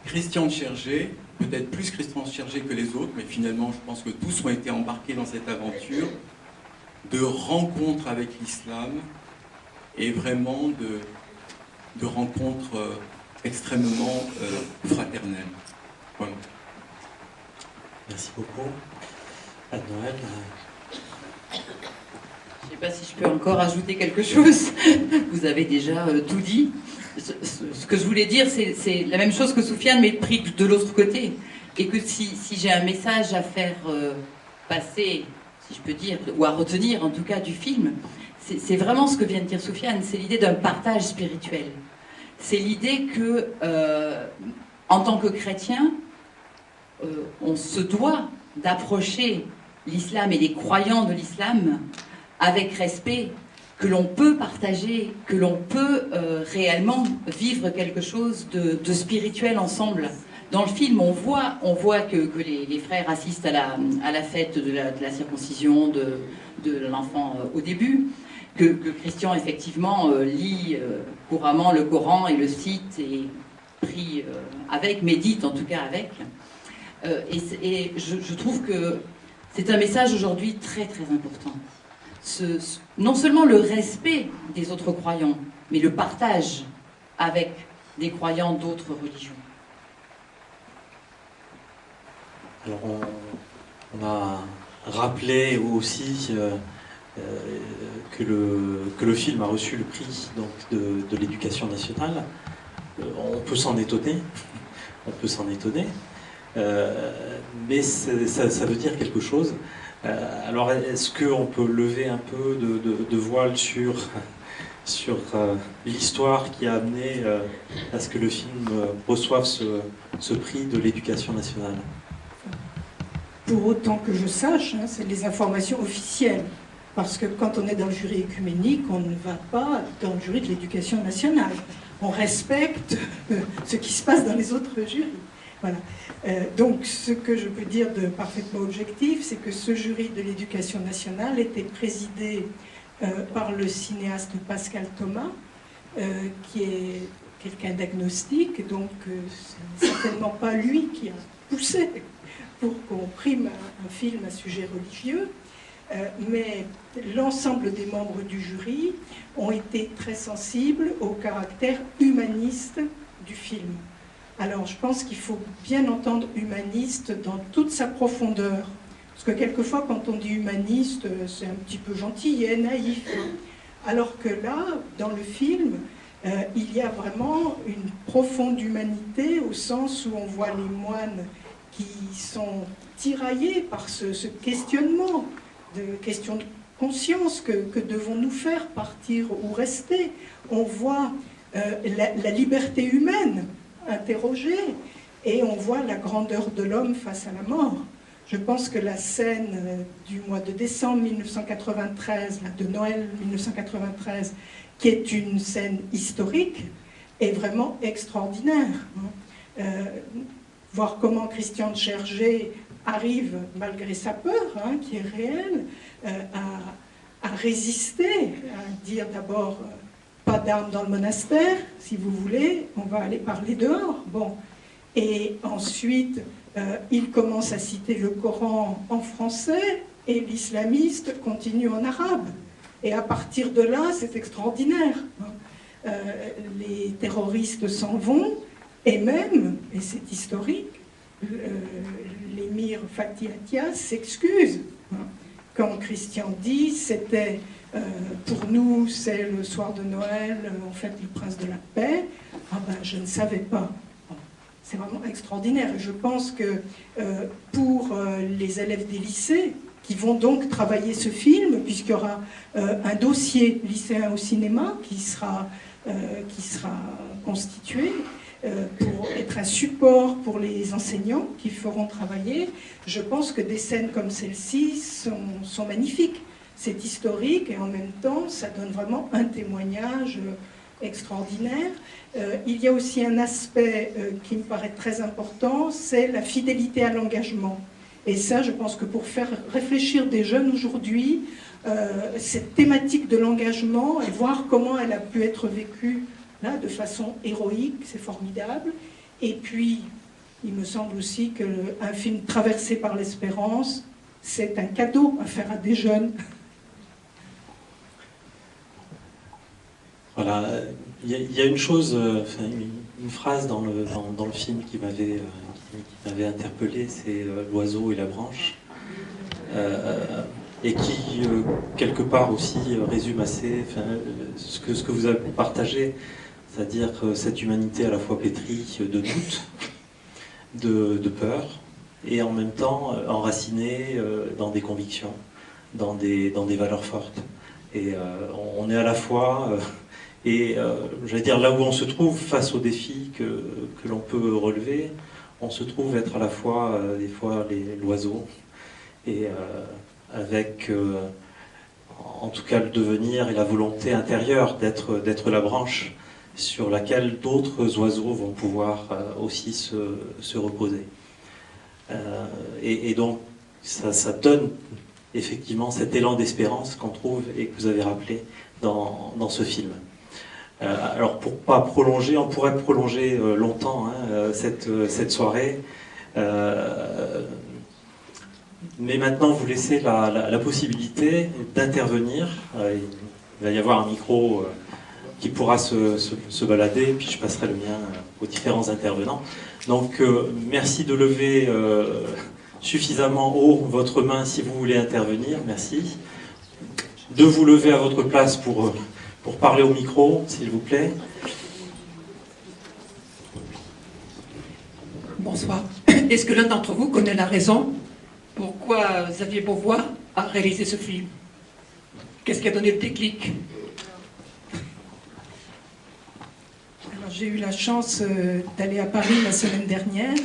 Speaker 7: Christian de Chergé, peut-être plus Christian de Chergé que les autres, mais finalement je pense que tous ont été embarqués dans cette aventure de rencontre avec l'islam et vraiment de rencontres extrêmement fraternelles. Voilà.
Speaker 2: Merci beaucoup. Anne-Noël.
Speaker 3: Je ne sais pas si je peux encore ajouter quelque chose. Vous avez déjà tout dit. Ce que je voulais dire, c'est la même chose que Soufiane, mais pris de l'autre côté. Et que si j'ai un message à faire passer, si je peux dire, ou à retenir en tout cas du film, c'est vraiment ce que vient de dire Soufiane, c'est l'idée d'un partage spirituel. C'est l'idée que, en tant que chrétien, on se doit d'approcher l'islam et les croyants de l'islam avec respect, que l'on peut partager, que l'on peut réellement vivre quelque chose de spirituel ensemble. Dans le film, on voit que les frères assistent à la fête de la circoncision de l'enfant au début, que Christian, effectivement, lit couramment le Coran et le cite et prie avec, médite en tout cas avec. Et je trouve que c'est un message aujourd'hui très très important. Non seulement le respect des autres croyants, mais le partage avec des croyants d'autres religions.
Speaker 2: Alors on a rappelé aussi que le film a reçu le prix donc, de l'éducation nationale. On peut s'en étonner, mais ça veut dire quelque chose. Alors est-ce qu'on peut lever un peu de voile sur l'histoire qui a amené à ce que le film reçoive ce prix de l'éducation nationale?
Speaker 4: Pour autant que je sache, hein, c'est les informations officielles. Parce que quand on est dans le jury écuménique, on ne va pas dans le jury de l'éducation nationale. On respecte ce qui se passe dans les autres jurys. Voilà. Donc, ce que je peux dire de parfaitement objectif, c'est que ce jury de l'éducation nationale était présidé par le cinéaste Pascal Thomas, qui est quelqu'un d'agnostique, donc c'est certainement pas lui qui a poussé pour qu'on prime un film à sujet religieux, mais l'ensemble des membres du jury ont été très sensibles au caractère humaniste du film. Alors je pense qu'il faut bien entendre humaniste dans toute sa profondeur, parce que quelquefois quand on dit humaniste, c'est un petit peu gentillet, naïf, alors que là, dans le film, il y a vraiment une profonde humanité au sens où on voit les moines qui sont tiraillés par ce questionnement, de question de conscience, que devons-nous faire, partir ou rester. On voit la liberté humaine interrogée et on voit la grandeur de l'homme face à la mort. Je pense que la scène du mois de décembre 1993, de Noël 1993, qui est une scène historique, est vraiment extraordinaire. Voir comment Christian de Chergé arrive, malgré sa peur, qui est réelle, à résister, à dire d'abord pas d'armes dans le monastère, si vous voulez, on va aller parler dehors. Bon. Et ensuite, il commence à citer le Coran en français et l'islamiste continue en arabe. Et à partir de là, c'est extraordinaire. Les terroristes s'en vont et même, et c'est historique, l'émir Fatih Attias s'excuse. Quand Christian dit, c'était pour nous, c'est le soir de Noël, on fête le prince de la paix. Ah ben, je ne savais pas. C'est vraiment extraordinaire. Et je pense que pour les élèves des lycées, qui vont donc travailler ce film, puisqu'il y aura un dossier lycéen au cinéma qui sera constitué pour être un support pour les enseignants qui feront travailler, je pense que des scènes comme celle-ci sont magnifiques. C'est historique et en même temps, ça donne vraiment un témoignage extraordinaire. Il y a aussi un aspect qui me paraît très important, c'est la fidélité à l'engagement. Et ça, je pense que pour faire réfléchir des jeunes aujourd'hui, cette thématique de l'engagement et voir comment elle a pu être vécue là, de façon héroïque, c'est formidable. Et puis, il me semble aussi qu'un film traversé par l'espérance, c'est un cadeau à faire à des jeunes.
Speaker 2: Voilà, il y a une chose, une phrase dans le film qui m'avait interpellé, c'est l'oiseau et la branche, et qui quelque part aussi résume assez ce que vous avez partagé, c'est-à-dire cette humanité à la fois pétrie de doute, de peur, et en même temps enracinée dans des convictions, dans des valeurs fortes. Et on est à la fois... j'allais dire, là où on se trouve face aux défis que l'on peut relever, on se trouve être à la fois, des fois, l'oiseau, et avec, en tout cas, le devenir et la volonté intérieure d'être la branche sur laquelle d'autres oiseaux vont pouvoir aussi se reposer. Et donc, ça donne effectivement cet élan d'espérance qu'on trouve et que vous avez rappelé dans ce film. Alors pour pas prolonger, on pourrait prolonger longtemps cette soirée, mais maintenant vous laissez la possibilité d'intervenir. Il va y avoir un micro qui pourra se balader, puis je passerai le mien aux différents intervenants. Donc merci de lever suffisamment haut votre main si vous voulez intervenir, merci. De vous lever à votre place pour parler au micro, s'il vous plaît.
Speaker 8: Bonsoir. Est-ce que l'un d'entre vous connaît la raison pourquoi Xavier Beauvois a réalisé ce film? Qu'est-ce qui a donné le déclic?
Speaker 4: Alors, j'ai eu la chance d'aller à Paris la semaine dernière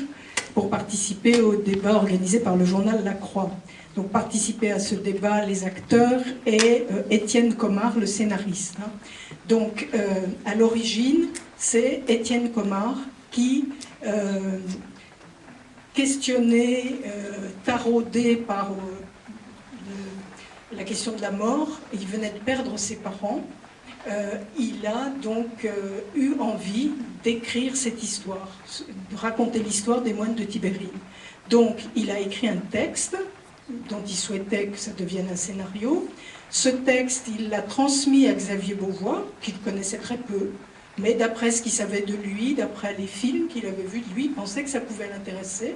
Speaker 4: pour participer au débat organisé par le journal La Croix. Donc participer à ce débat les acteurs et Étienne Comard, le scénariste. Donc à l'origine, c'est Étienne Comard qui, questionné, taraudé par la question de la mort, il venait de perdre ses parents, il a donc eu envie d'écrire cette histoire, de raconter l'histoire des moines de Tibérine. Donc il a écrit un texte dont il souhaitait que ça devienne un scénario. Ce texte, il l'a transmis à Xavier Beauvois, qu'il connaissait très peu, mais d'après ce qu'il savait de lui, d'après les films qu'il avait vus de lui, il pensait que ça pouvait l'intéresser,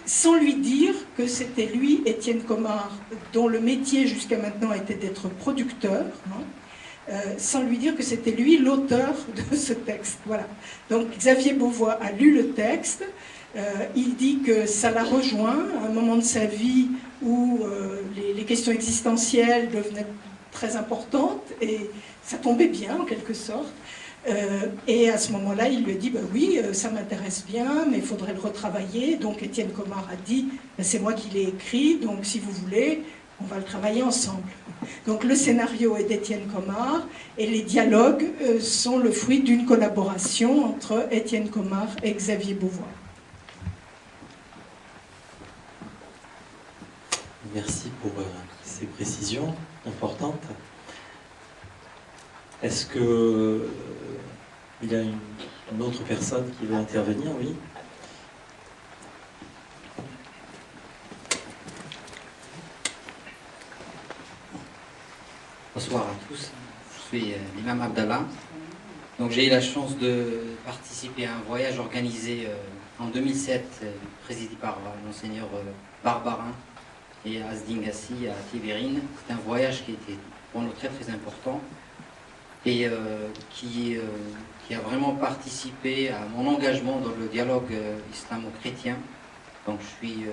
Speaker 4: sans lui dire que c'était lui, Étienne Comard, dont le métier jusqu'à maintenant était d'être producteur, sans lui dire que c'était lui l'auteur de ce texte. Voilà. Donc Xavier Beauvois a lu le texte, il dit que ça l'a rejoint à un moment de sa vie où les questions existentielles devenaient très importantes, et ça tombait bien en quelque sorte. Et à ce moment-là, il lui a dit bah oui, ça m'intéresse bien, mais il faudrait le retravailler. Donc Étienne Comard a dit c'est moi qui l'ai écrit, donc si vous voulez, on va le travailler ensemble. Donc le scénario est d'Étienne Comard et les dialogues sont le fruit d'une collaboration entre Étienne Comard et Xavier Beauvois.
Speaker 2: Merci pour ces précisions importantes. Est-ce que il y a une autre personne qui veut intervenir? Oui.
Speaker 9: Bonsoir à tous, je suis l'imam Abdallah. Donc j'ai eu la chance de participer à un voyage organisé en 2007, présidé par monseigneur Barbarin et Asdingassi à Tibérine. C'est un voyage qui était pour nous très très important et qui a vraiment participé à mon engagement dans le dialogue islamo-chrétien. Donc je suis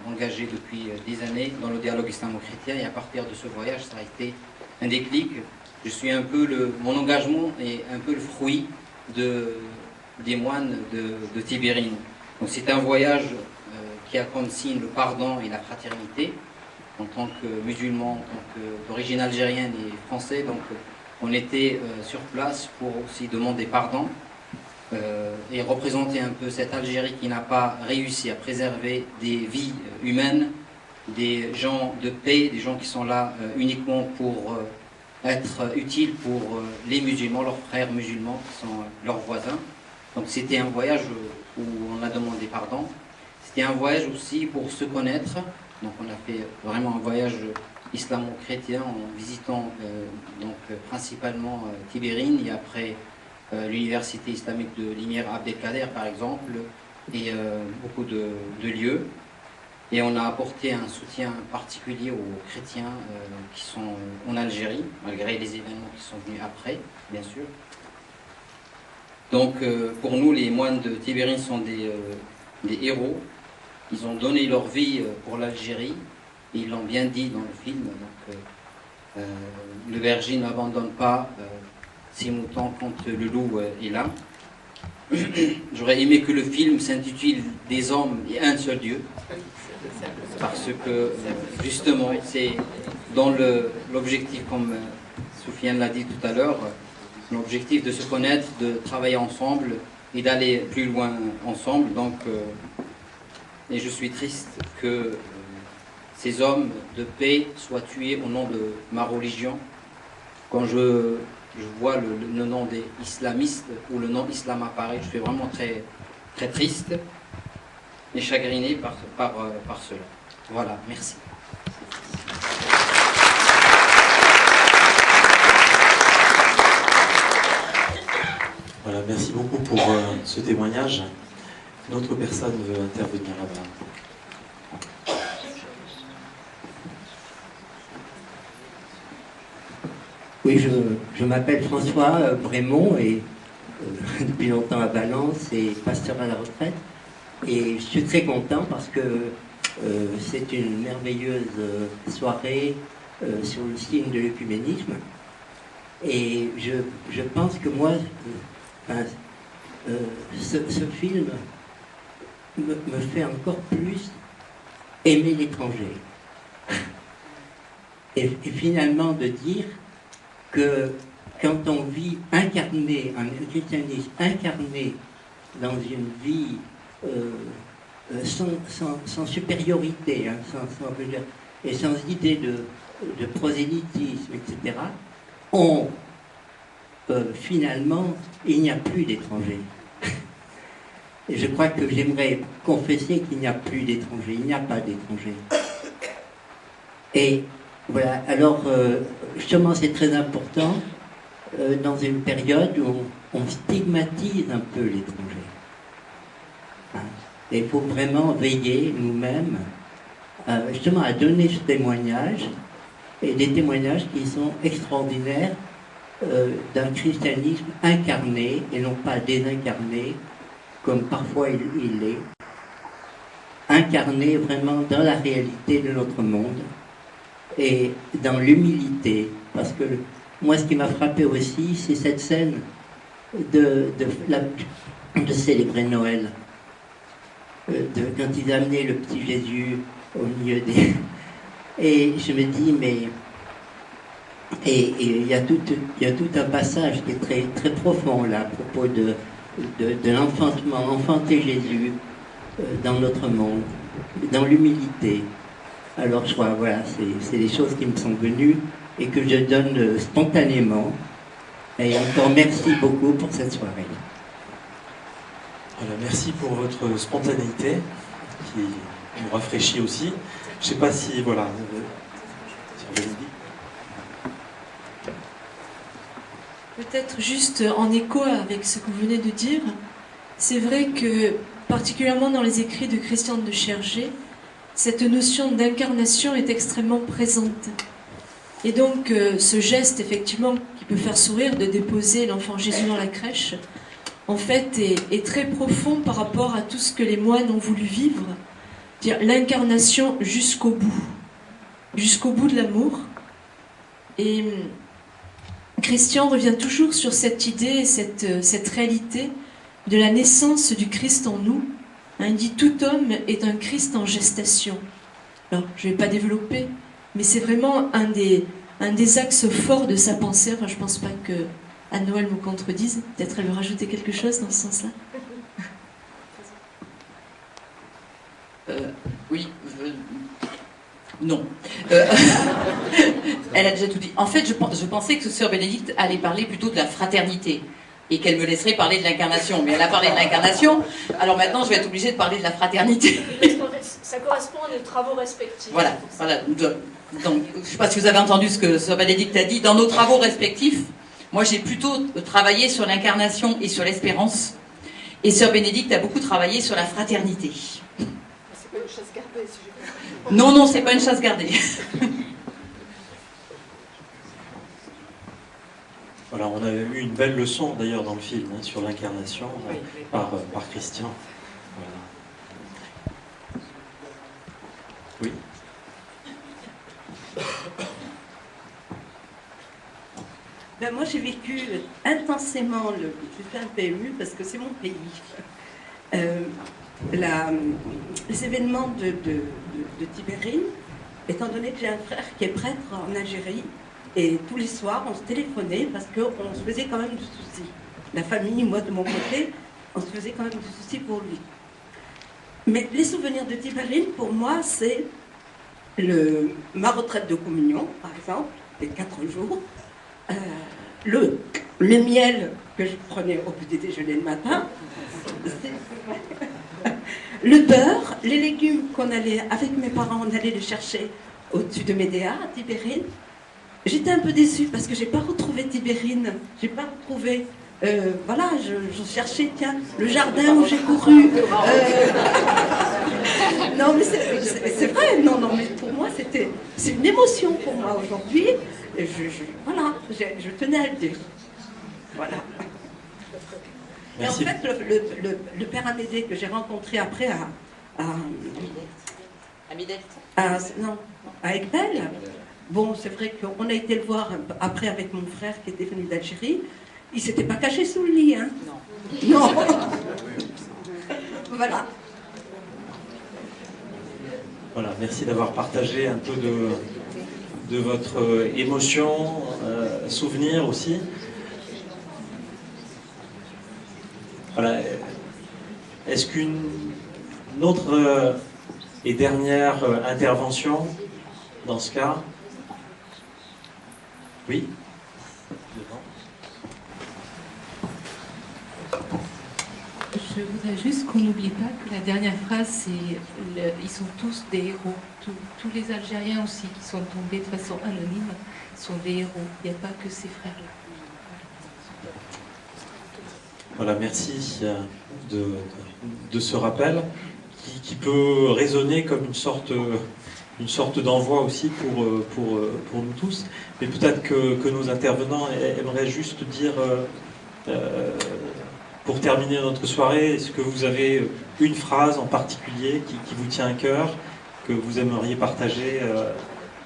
Speaker 9: engagé depuis des années dans le dialogue islamo-chrétien et à partir de ce voyage, ça a été un déclic. Je suis un peu mon engagement est un peu le fruit des moines de Tibérine. Donc c'est un voyage qui a comme signe le pardon et la fraternité. En tant que musulman, en tant d'origine algérienne et français, donc on était sur place pour aussi demander pardon et représenter un peu cette Algérie qui n'a pas réussi à préserver des vies humaines, des gens de paix, des gens qui sont là uniquement pour être utiles pour les musulmans, leurs frères musulmans qui sont leurs voisins. Donc c'était un voyage où on a demandé pardon. C'était un voyage aussi pour se connaître. Donc on a fait vraiment un voyage islamo-chrétien en visitant principalement Tibérine et après l'université islamique de Linière Abdelkader par exemple et beaucoup de lieux. Et on a apporté un soutien particulier aux chrétiens qui sont en Algérie, malgré les événements qui sont venus après, bien sûr. Donc pour nous, les moines de Tibérine sont des héros. Ils ont donné leur vie pour l'Algérie, et ils l'ont bien dit dans le film. Donc, le berger n'abandonne pas ses moutons quand le loup est là. J'aurais aimé que le film s'intitule « Des hommes et un seul Dieu », parce que justement, c'est dans l'objectif, comme Soufiane l'a dit tout à l'heure, l'objectif de se connaître, de travailler ensemble et d'aller plus loin ensemble. Donc, et je suis triste que ces hommes de paix soient tués au nom de ma religion. Quand je vois le nom des islamistes ou le nom islam apparaît, je suis vraiment très, très triste et chagriné par cela. Voilà, merci.
Speaker 2: Voilà, merci beaucoup pour ce témoignage. Une autre personne veut intervenir là-bas.
Speaker 10: Oui, je m'appelle François Brémond et depuis longtemps à Valence et pasteur à la retraite. Et je suis très content parce que c'est une merveilleuse soirée sur le signe de l'œcuménisme. Et je pense que moi, ce film me fait encore plus aimer l'étranger. Et finalement de dire que quand on vit incarné, un christianisme incarné dans une vie sans supériorité, hein, et sans idée de prosélytisme, etc., finalement, il n'y a plus d'étrangers. Et je crois que j'aimerais confesser qu'il n'y a plus d'étrangers, il n'y a pas d'étrangers. Et voilà, alors justement c'est très important dans une période où on stigmatise un peu l'étranger. Hein. Et il faut vraiment veiller nous-mêmes justement à donner ce témoignage, et des témoignages qui sont extraordinaires d'un christianisme incarné et non pas désincarné, comme parfois il l'est, incarné vraiment dans la réalité de notre monde et dans l'humilité. Parce que moi, ce qui m'a frappé aussi, c'est cette scène de célébrer Noël. Quand ils amenaient le petit Jésus au milieu des... Et je me dis, mais... Et il y a tout un passage qui est très, très profond là, à propos de l'enfantement, enfanter Jésus dans notre monde, dans l'humilité. Alors je crois, voilà, c'est des choses qui me sont venues et que je donne spontanément. Et encore merci beaucoup pour cette soirée.
Speaker 2: Voilà, merci pour votre spontanéité qui nous rafraîchit aussi. Je ne sais pas si, voilà,
Speaker 6: Peut-être juste en écho avec ce que vous venez de dire, c'est vrai que particulièrement dans les écrits de Christian de Chergé, cette notion d'incarnation est extrêmement présente. Et donc ce geste effectivement qui peut faire sourire de déposer l'enfant Jésus dans la crèche, en fait est très profond par rapport à tout ce que les moines ont voulu vivre, dire l'incarnation jusqu'au bout de l'amour. Et Christian revient toujours sur cette idée, cette réalité de la naissance du Christ en nous. Il dit « Tout homme est un Christ en gestation ». Alors, je ne vais pas développer, mais c'est vraiment un des axes forts de sa pensée. Enfin, je ne pense pas que Anne-Noël me contredise. Peut-être elle veut rajouter quelque chose dans ce sens-là.
Speaker 3: Oui. Non. Elle a déjà tout dit. En fait, je pensais que Sœur Bénédicte allait parler plutôt de la fraternité et qu'elle me laisserait parler de l'incarnation. Mais elle a parlé de l'incarnation, alors maintenant je vais être obligée de parler de la fraternité.
Speaker 5: Ça correspond à nos travaux respectifs.
Speaker 3: Voilà. Donc, je ne sais pas si vous avez entendu ce que Sœur Bénédicte a dit. Dans nos travaux respectifs, moi j'ai plutôt travaillé sur l'incarnation et sur l'espérance. Et Sœur Bénédicte a beaucoup travaillé sur la fraternité.
Speaker 5: C'est pas une chasse gardée, si j'ai compris.
Speaker 3: Non, c'est pas une chasse gardée.
Speaker 2: voilà, on a eu une belle leçon d'ailleurs dans le film sur l'incarnation par Christian. Voilà. Oui.
Speaker 11: Ben moi j'ai vécu intensément je suis un peu émue parce que c'est mon pays. Les événements de Tibérine, étant donné que j'ai un frère qui est prêtre en Algérie, et tous les soirs on se téléphonait parce qu'on se faisait quand même du souci. La famille, moi de mon côté, on se faisait quand même du souci pour lui. Mais les souvenirs de Tibérine, pour moi, c'est ma retraite de communion, par exemple, les 4 jours, le miel que je prenais au petit déjeuner le matin, le beurre, les légumes qu'on allait, avec mes parents, on allait les chercher au-dessus de Médéa, à Tibérine. J'étais un peu déçue parce que j'ai pas retrouvé Tibérine, j'ai pas retrouvé... voilà, je cherchais, tiens, le jardin où j'ai couru. Non, mais c'est vrai, non, mais pour moi, c'est une émotion pour moi aujourd'hui. Voilà, je tenais à le dire. Voilà.
Speaker 2: Merci.
Speaker 11: Et en fait, le père Amédée que j'ai rencontré après à Aiguebelle, bon, c'est vrai qu'on a été le voir après avec mon frère qui était venu d'Algérie. Il ne s'était pas caché sous le lit, hein? Non. Voilà.
Speaker 2: Voilà, merci d'avoir partagé un peu de votre émotion, souvenir aussi. Voilà. Est-ce qu'une autre et dernière intervention dans ce cas? Oui.
Speaker 12: Je voudrais juste qu'on n'oublie pas que la dernière phrase, c'est ils sont tous des héros. Tous les Algériens aussi qui sont tombés de façon anonyme sont des héros. Il n'y a pas que ces frères-là.
Speaker 2: Voilà, merci de ce rappel qui peut résonner comme une sorte d'envoi aussi pour nous tous. Mais peut-être que nos intervenants aimeraient juste dire, pour terminer notre soirée, est-ce que vous avez une phrase en particulier qui vous tient à cœur, que vous aimeriez partager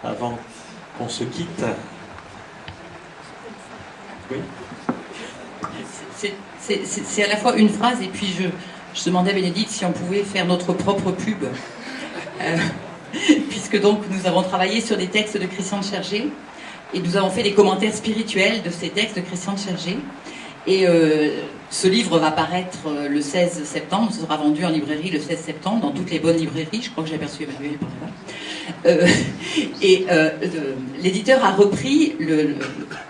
Speaker 2: avant qu'on se quitte? Oui.
Speaker 3: C'est à la fois une phrase et puis je demandais à Bénédicte si on pouvait faire notre propre pub. Puisque donc nous avons travaillé sur des textes de Christian de Chergé et nous avons fait des commentaires spirituels de ces textes de Christian de Chergé. Et ce livre va paraître le 16 septembre, ce sera vendu en librairie le 16 septembre, dans toutes les bonnes librairies, je crois que j'ai aperçu Emmanuel par là. L'éditeur a repris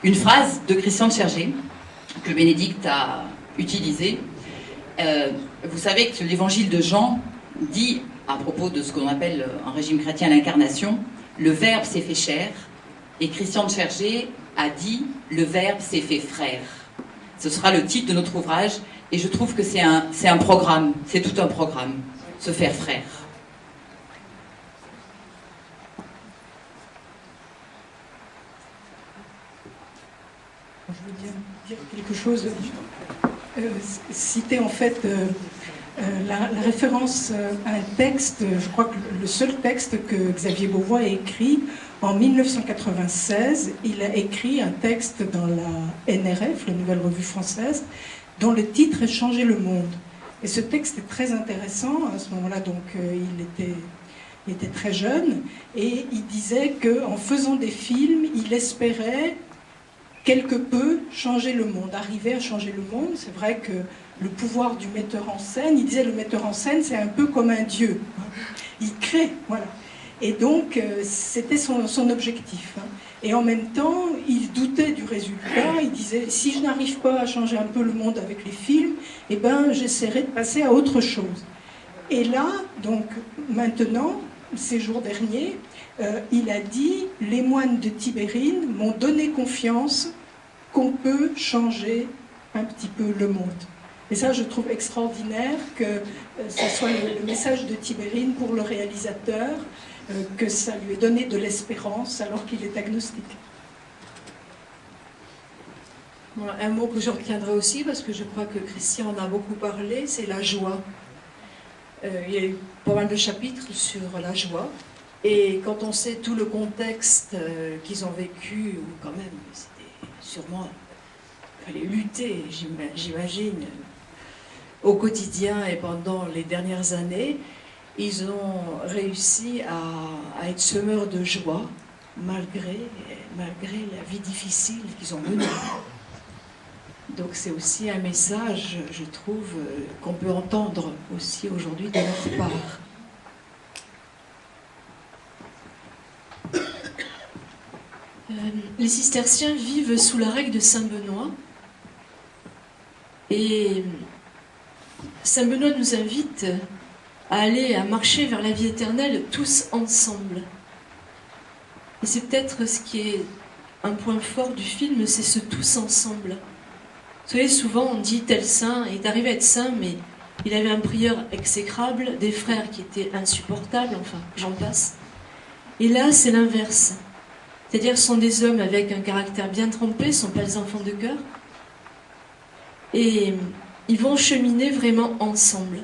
Speaker 3: une phrase de Christian de Chergé, que Bénédicte a utilisée. Vous savez que l'évangile de Jean dit, à propos de ce qu'on appelle en régime chrétien l'incarnation, le Verbe s'est fait chair, et Christian de Chergé a dit, le Verbe s'est fait frère. Ce sera le titre de notre ouvrage, et je trouve que c'est un programme, c'est tout un programme, se faire frère.
Speaker 4: Je veux dire quelque chose, citer en fait la référence à un texte, je crois que le seul texte que Xavier Beauvois a écrit en 1996, il a écrit un texte dans la NRF, la Nouvelle Revue Française, dont le titre est « Changer le monde ». Et ce texte est très intéressant, à ce moment-là, donc il était très jeune, et il disait qu'en faisant des films, il espérait quelque peu changer le monde, arriver à changer le monde. C'est vrai que le pouvoir du metteur en scène, il disait le metteur en scène, c'est un peu comme un dieu. Il crée, voilà. Et donc, c'était son objectif. Et en même temps, il doutait du résultat. Il disait, si je n'arrive pas à changer un peu le monde avec les films, eh ben, j'essaierai de passer à autre chose. Et là, donc, maintenant, ces jours derniers, il a dit, les moines de Tibérine m'ont donné confiance qu'on peut changer un petit peu le monde. Et ça, je trouve extraordinaire que ce soit le message de Tibérine pour le réalisateur, que ça lui ait donné de l'espérance alors qu'il est agnostique.
Speaker 5: Voilà, un mot que je retiendrai aussi, parce que je crois que Christian en a beaucoup parlé, c'est la joie. Il y a eu pas mal de chapitres sur la joie. Et quand on sait tout le contexte qu'ils ont vécu, où quand même, c'était sûrement, il fallait lutter, j'imagine, au quotidien et pendant les dernières années, ils ont réussi à être semeurs de joie, malgré la vie difficile qu'ils ont menée. Donc c'est aussi un message, je trouve, qu'on peut entendre aussi aujourd'hui de leur part. Les cisterciens vivent sous la règle de Saint Benoît. Et Saint Benoît nous invite à marcher vers la vie éternelle tous ensemble. Et c'est peut-être ce qui est un point fort du film, c'est ce tous ensemble. Vous savez, souvent on dit tel saint est arrivé à être saint, mais il avait un prieur exécrable, des frères qui étaient insupportables, enfin, j'en passe. Et là, c'est l'inverse. C'est-à-dire, ce sont des hommes avec un caractère bien trempé, ce ne sont pas des enfants de cœur. Et ils vont cheminer vraiment ensemble,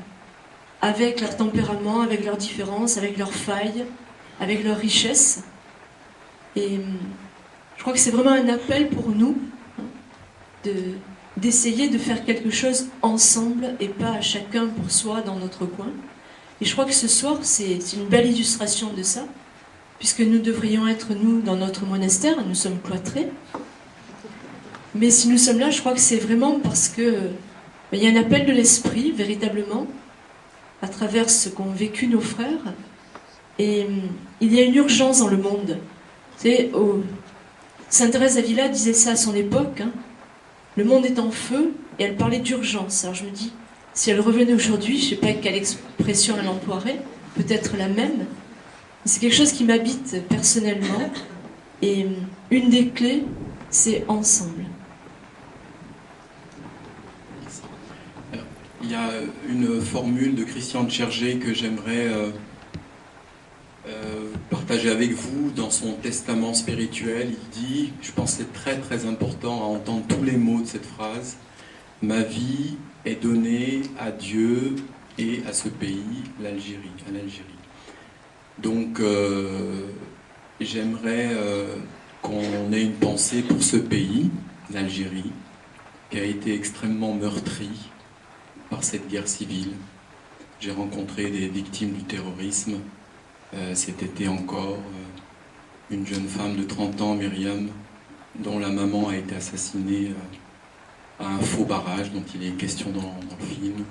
Speaker 5: avec leur tempérament, avec leurs différences, avec leurs failles, avec leurs richesses. Et je crois que c'est vraiment un appel pour nous d'essayer de faire quelque chose ensemble et pas chacun pour soi dans notre coin. Et je crois que ce soir, c'est une belle illustration de ça, puisque nous devrions être, nous, dans notre monastère, nous sommes cloîtrés. Mais si nous sommes là, je crois que c'est vraiment parce que il y a un appel de l'esprit, véritablement, à travers ce qu'ont vécu nos frères. Et il y a une urgence dans le monde. Sainte Thérèse d'Avila disait ça à son époque, hein. Le monde est en feu, et elle parlait d'urgence. Alors je me dis, si elle revenait aujourd'hui, je ne sais pas quelle expression elle emploierait, peut-être la même. C'est quelque chose qui m'habite personnellement. Et une des clés, c'est ensemble.
Speaker 7: il y a une formule de Christian Tchergé que j'aimerais partager avec vous dans son testament spirituel. Il dit, je pense que c'est très très important à entendre tous les mots de cette phrase: ma vie est donnée à Dieu et à ce pays, l'Algérie, à l'Algérie. Donc j'aimerais qu'on ait une pensée pour ce pays, l'Algérie, qui a été extrêmement meurtri par cette guerre civile. J'ai rencontré des victimes du terrorisme. Cet été encore, une jeune femme de 30 ans, Myriam, dont la maman a été assassinée à un faux barrage dont il est question dans le film.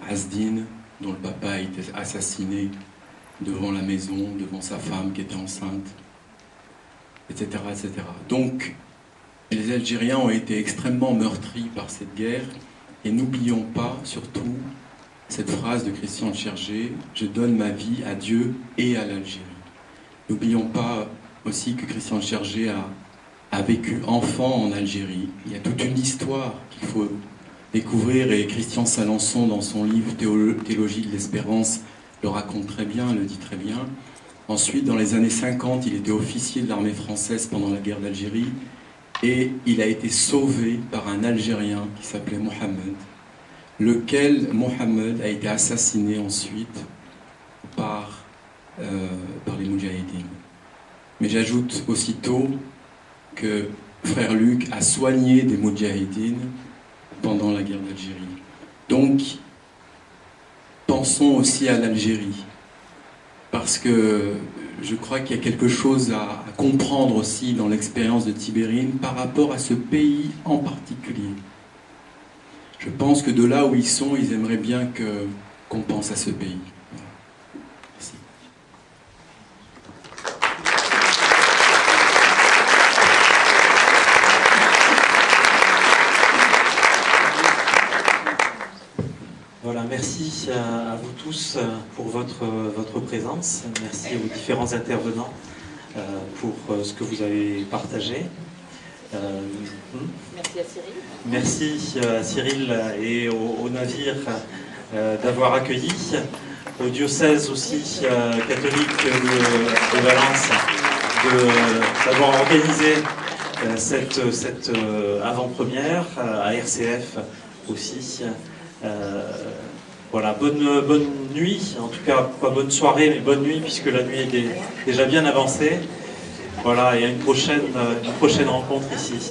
Speaker 7: Asdine, dont le papa a été assassiné devant la maison, devant sa femme qui était enceinte, etc., etc. Donc, les Algériens ont été extrêmement meurtris par cette guerre, et n'oublions pas, surtout, cette phrase de Christian Tchergé: je donne ma vie à Dieu et à l'Algérie. N'oublions pas aussi que Christian Tchergé a vécu enfant en Algérie. Il y a toute une histoire qu'il faut découvrir, et Christian Salançon, dans son livre Théologie de l'espérance, le raconte très bien, le dit très bien. Ensuite, dans les années 50, il était officier de l'armée française pendant la guerre d'Algérie, et il a été sauvé par un Algérien qui s'appelait Mohamed, lequel Mohamed a été assassiné ensuite par les Moudjahidines. Mais j'ajoute aussitôt que frère Luc a soigné des Moudjahidines pendant la guerre d'Algérie. Donc, pensons aussi à l'Algérie, parce que je crois qu'il y a quelque chose à comprendre aussi dans l'expérience de Tibérine par rapport à ce pays en particulier. Je pense que de là où ils sont, ils aimeraient bien qu'on pense à ce pays. Merci.
Speaker 2: Voilà, merci à vous tous pour votre présence. Merci aux différents intervenants pour ce que vous avez partagé.
Speaker 3: Merci à Cyril.
Speaker 2: Merci à Cyril et au navire d'avoir accueilli, au diocèse aussi catholique de Valence d'avoir organisé cette avant-première, à RCF aussi. Voilà, bonne nuit, en tout cas pas bonne soirée mais bonne nuit, puisque la nuit est déjà bien avancée. Voilà, et à une prochaine rencontre ici.